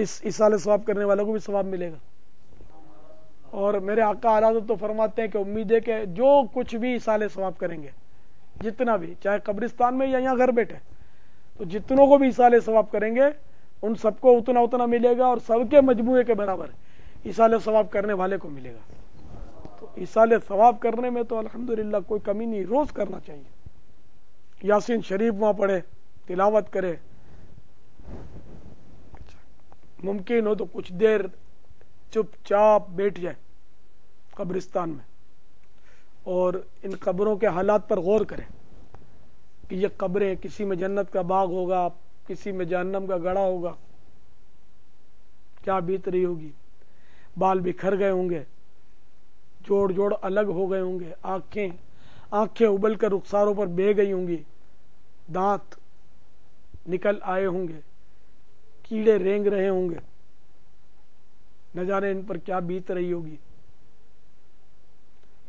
B: اس ایصال ثواب کرنے والوں کو بھی ثواب ملے گا۔ اور میرے آقا اعلیٰ حضرت تو فرماتے ہیں کہ امید ہے کہ جو کچھ بھی ایصال ثواب کریں گے، جتنا بھی، چاہے قبرستان میں یا یہاں گھر بیٹھے، تو جتنوں کو بھی ایصال ثواب کریں گے ان سب کو اتنا ملے گا، اور سب کے مجموعے کے برابر ایصال ثواب کرنے والے کو ملے گا۔ تو ایصال ثواب کرنے میں تو الحمدللہ کوئی کمی نہیں، روز کرنا چاہیے، یاسین شریف وہاں پڑھے، تلاوت کرے، ممکن ہو تو کچھ دیر چپ چاپ بیٹھ جائے قبرستان میں اور ان قبروں کے حالات پر غور کرے کہ یہ قبریں، کسی میں جنت کا باغ ہوگا، کسی میں جہنم کا گڑھا ہوگا، کیا بیت رہی ہوگی، بال بکھر گئے ہوں گے، جوڑ الگ ہو گئے ہوں گے، آنکھیں ابل کر رخساروں پر بہہ گئی ہوں گی، دانت نکل آئے ہوں گے، کیڑے رینگ رہے ہوں گے، نہ جانے ان پر کیا بیت رہی ہوگی۔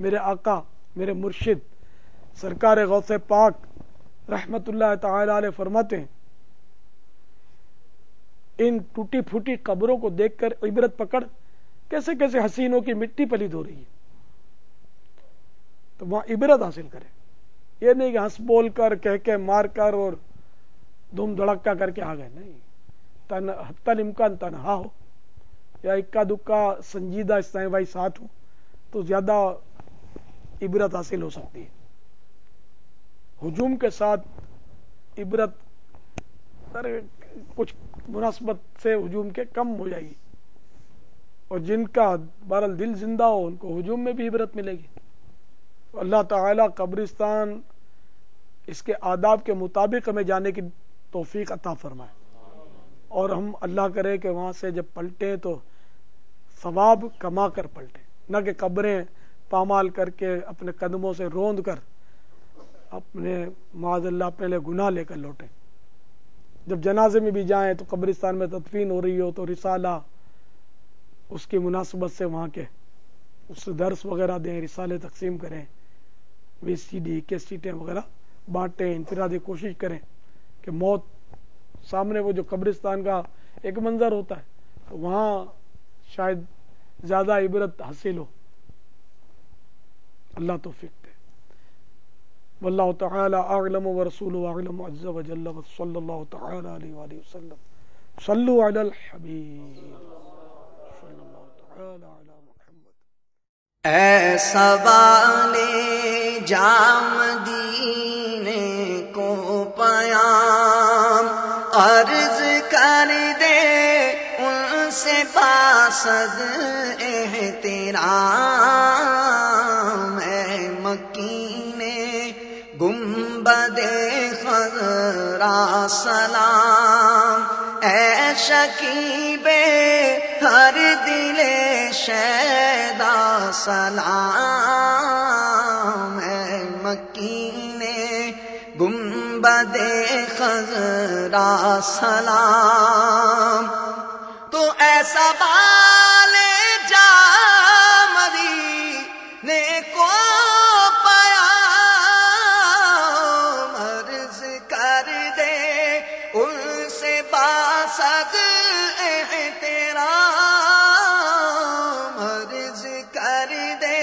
B: میرے آقا، میرے مرشد سرکار غوث پاک رحمت اللہ تعالی علیہ فرماتے ہیں ان ٹوٹی پھوٹی قبروں کو دیکھ کر عبرت پکڑ، کیسے کیسے حسینوں کی مٹی پلید ہو رہی ہے، تو وہاں عبرت حاصل کرے، یہ نہیں کہ ہنس بول کر کہہ کے مار کر اور دھوم دھڑکا کر کے آ گئے، نہیں، حتی الامکان تنہا ہو یا اکا دکا سنجیدہ استائیں بھائی ساتھ ہو تو زیادہ عبرت حاصل ہو سکتی ہے۔ ہجوم کے ساتھ عبرت کچھ مناسبت سے ہجوم کے کم ہو جائے گی، اور جن کا بہرحال دل زندہ ہو ان کو ہجوم میں بھی عبرت ملے گی۔ اللہ تعالی قبرستان اس کے آداب کے مطابق ہمیں جانے کی توفیق عطا فرمائے، اور ہم اللہ کرے کہ وہاں سے جب پلٹیں تو ثواب کما کر پلٹیں، نہ کہ قبریں پامال کر کے اپنے قدموں سے روند کر اپنے معاذ اللہ اپنے لئے گناہ لے کر لوٹیں۔ جب جنازے میں بھی جائیں تو قبرستان میں تدفین ہو رہی ہو تو رسالہ اس کی مناسبت سے وہاں کے اس سے درس وغیرہ دیں، رسالے تقسیم کریں، وی سی ڈی کیسٹیں وغیرہ بانٹیں، انفرادی کوشش کریں کہ موت سامنے وہ جو قبرستان کا ایک منظر ہوتا ہے تو وہاں شاید زیادہ عبرت حاصل ہو۔ اللہ توفیق دے۔ واللہ تعالی اعلم ورسولہ اعلم عز وجل، وصلی اللہ تعالی علیہ وآلہ وسلم۔ صلو علی الحبیب صلی اللہ تعالی علی محمد۔
C: ایسا والے جام دینے کو پیام عرض کر دے ان سے باسد احترام، اے مکین گنبد خضرا سلام، اے شکیب ہر دل شیدا سلام، خضرا سلام، تو ایسا بال جا مدینے کو پایا، عرض کر دے ان سے باسد احترام، عرض کر دے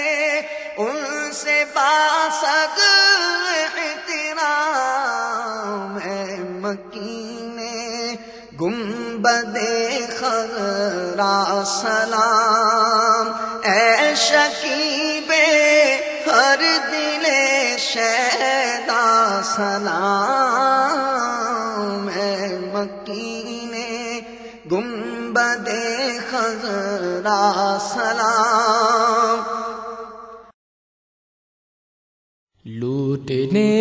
C: ان سے باسد احترام، اے مکین گنبد خضرا سلام، اے شکیب ہر دل شیدا سلام، اے مکین گنبد خضرا سلام۔
D: لوٹنے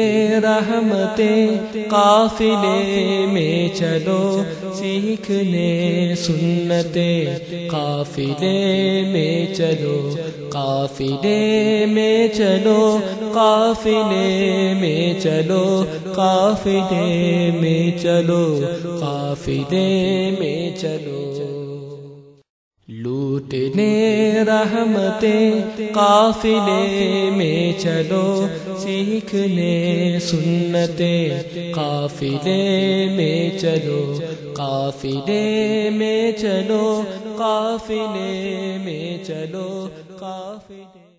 D: رحمتیں قافلے میں چلو، سیکھنے سنتیں قافلے میں چلو، قافلے میں چلو، قافلے میں چلو، قافلے میں چلو، قافلے میں چلو۔ لوٹنے رحمتیں قافلے میں چلو، سیکھنے سنتیں قافلے میں چلو، قافلے میں چلو، قافلے میں چلو، قافلے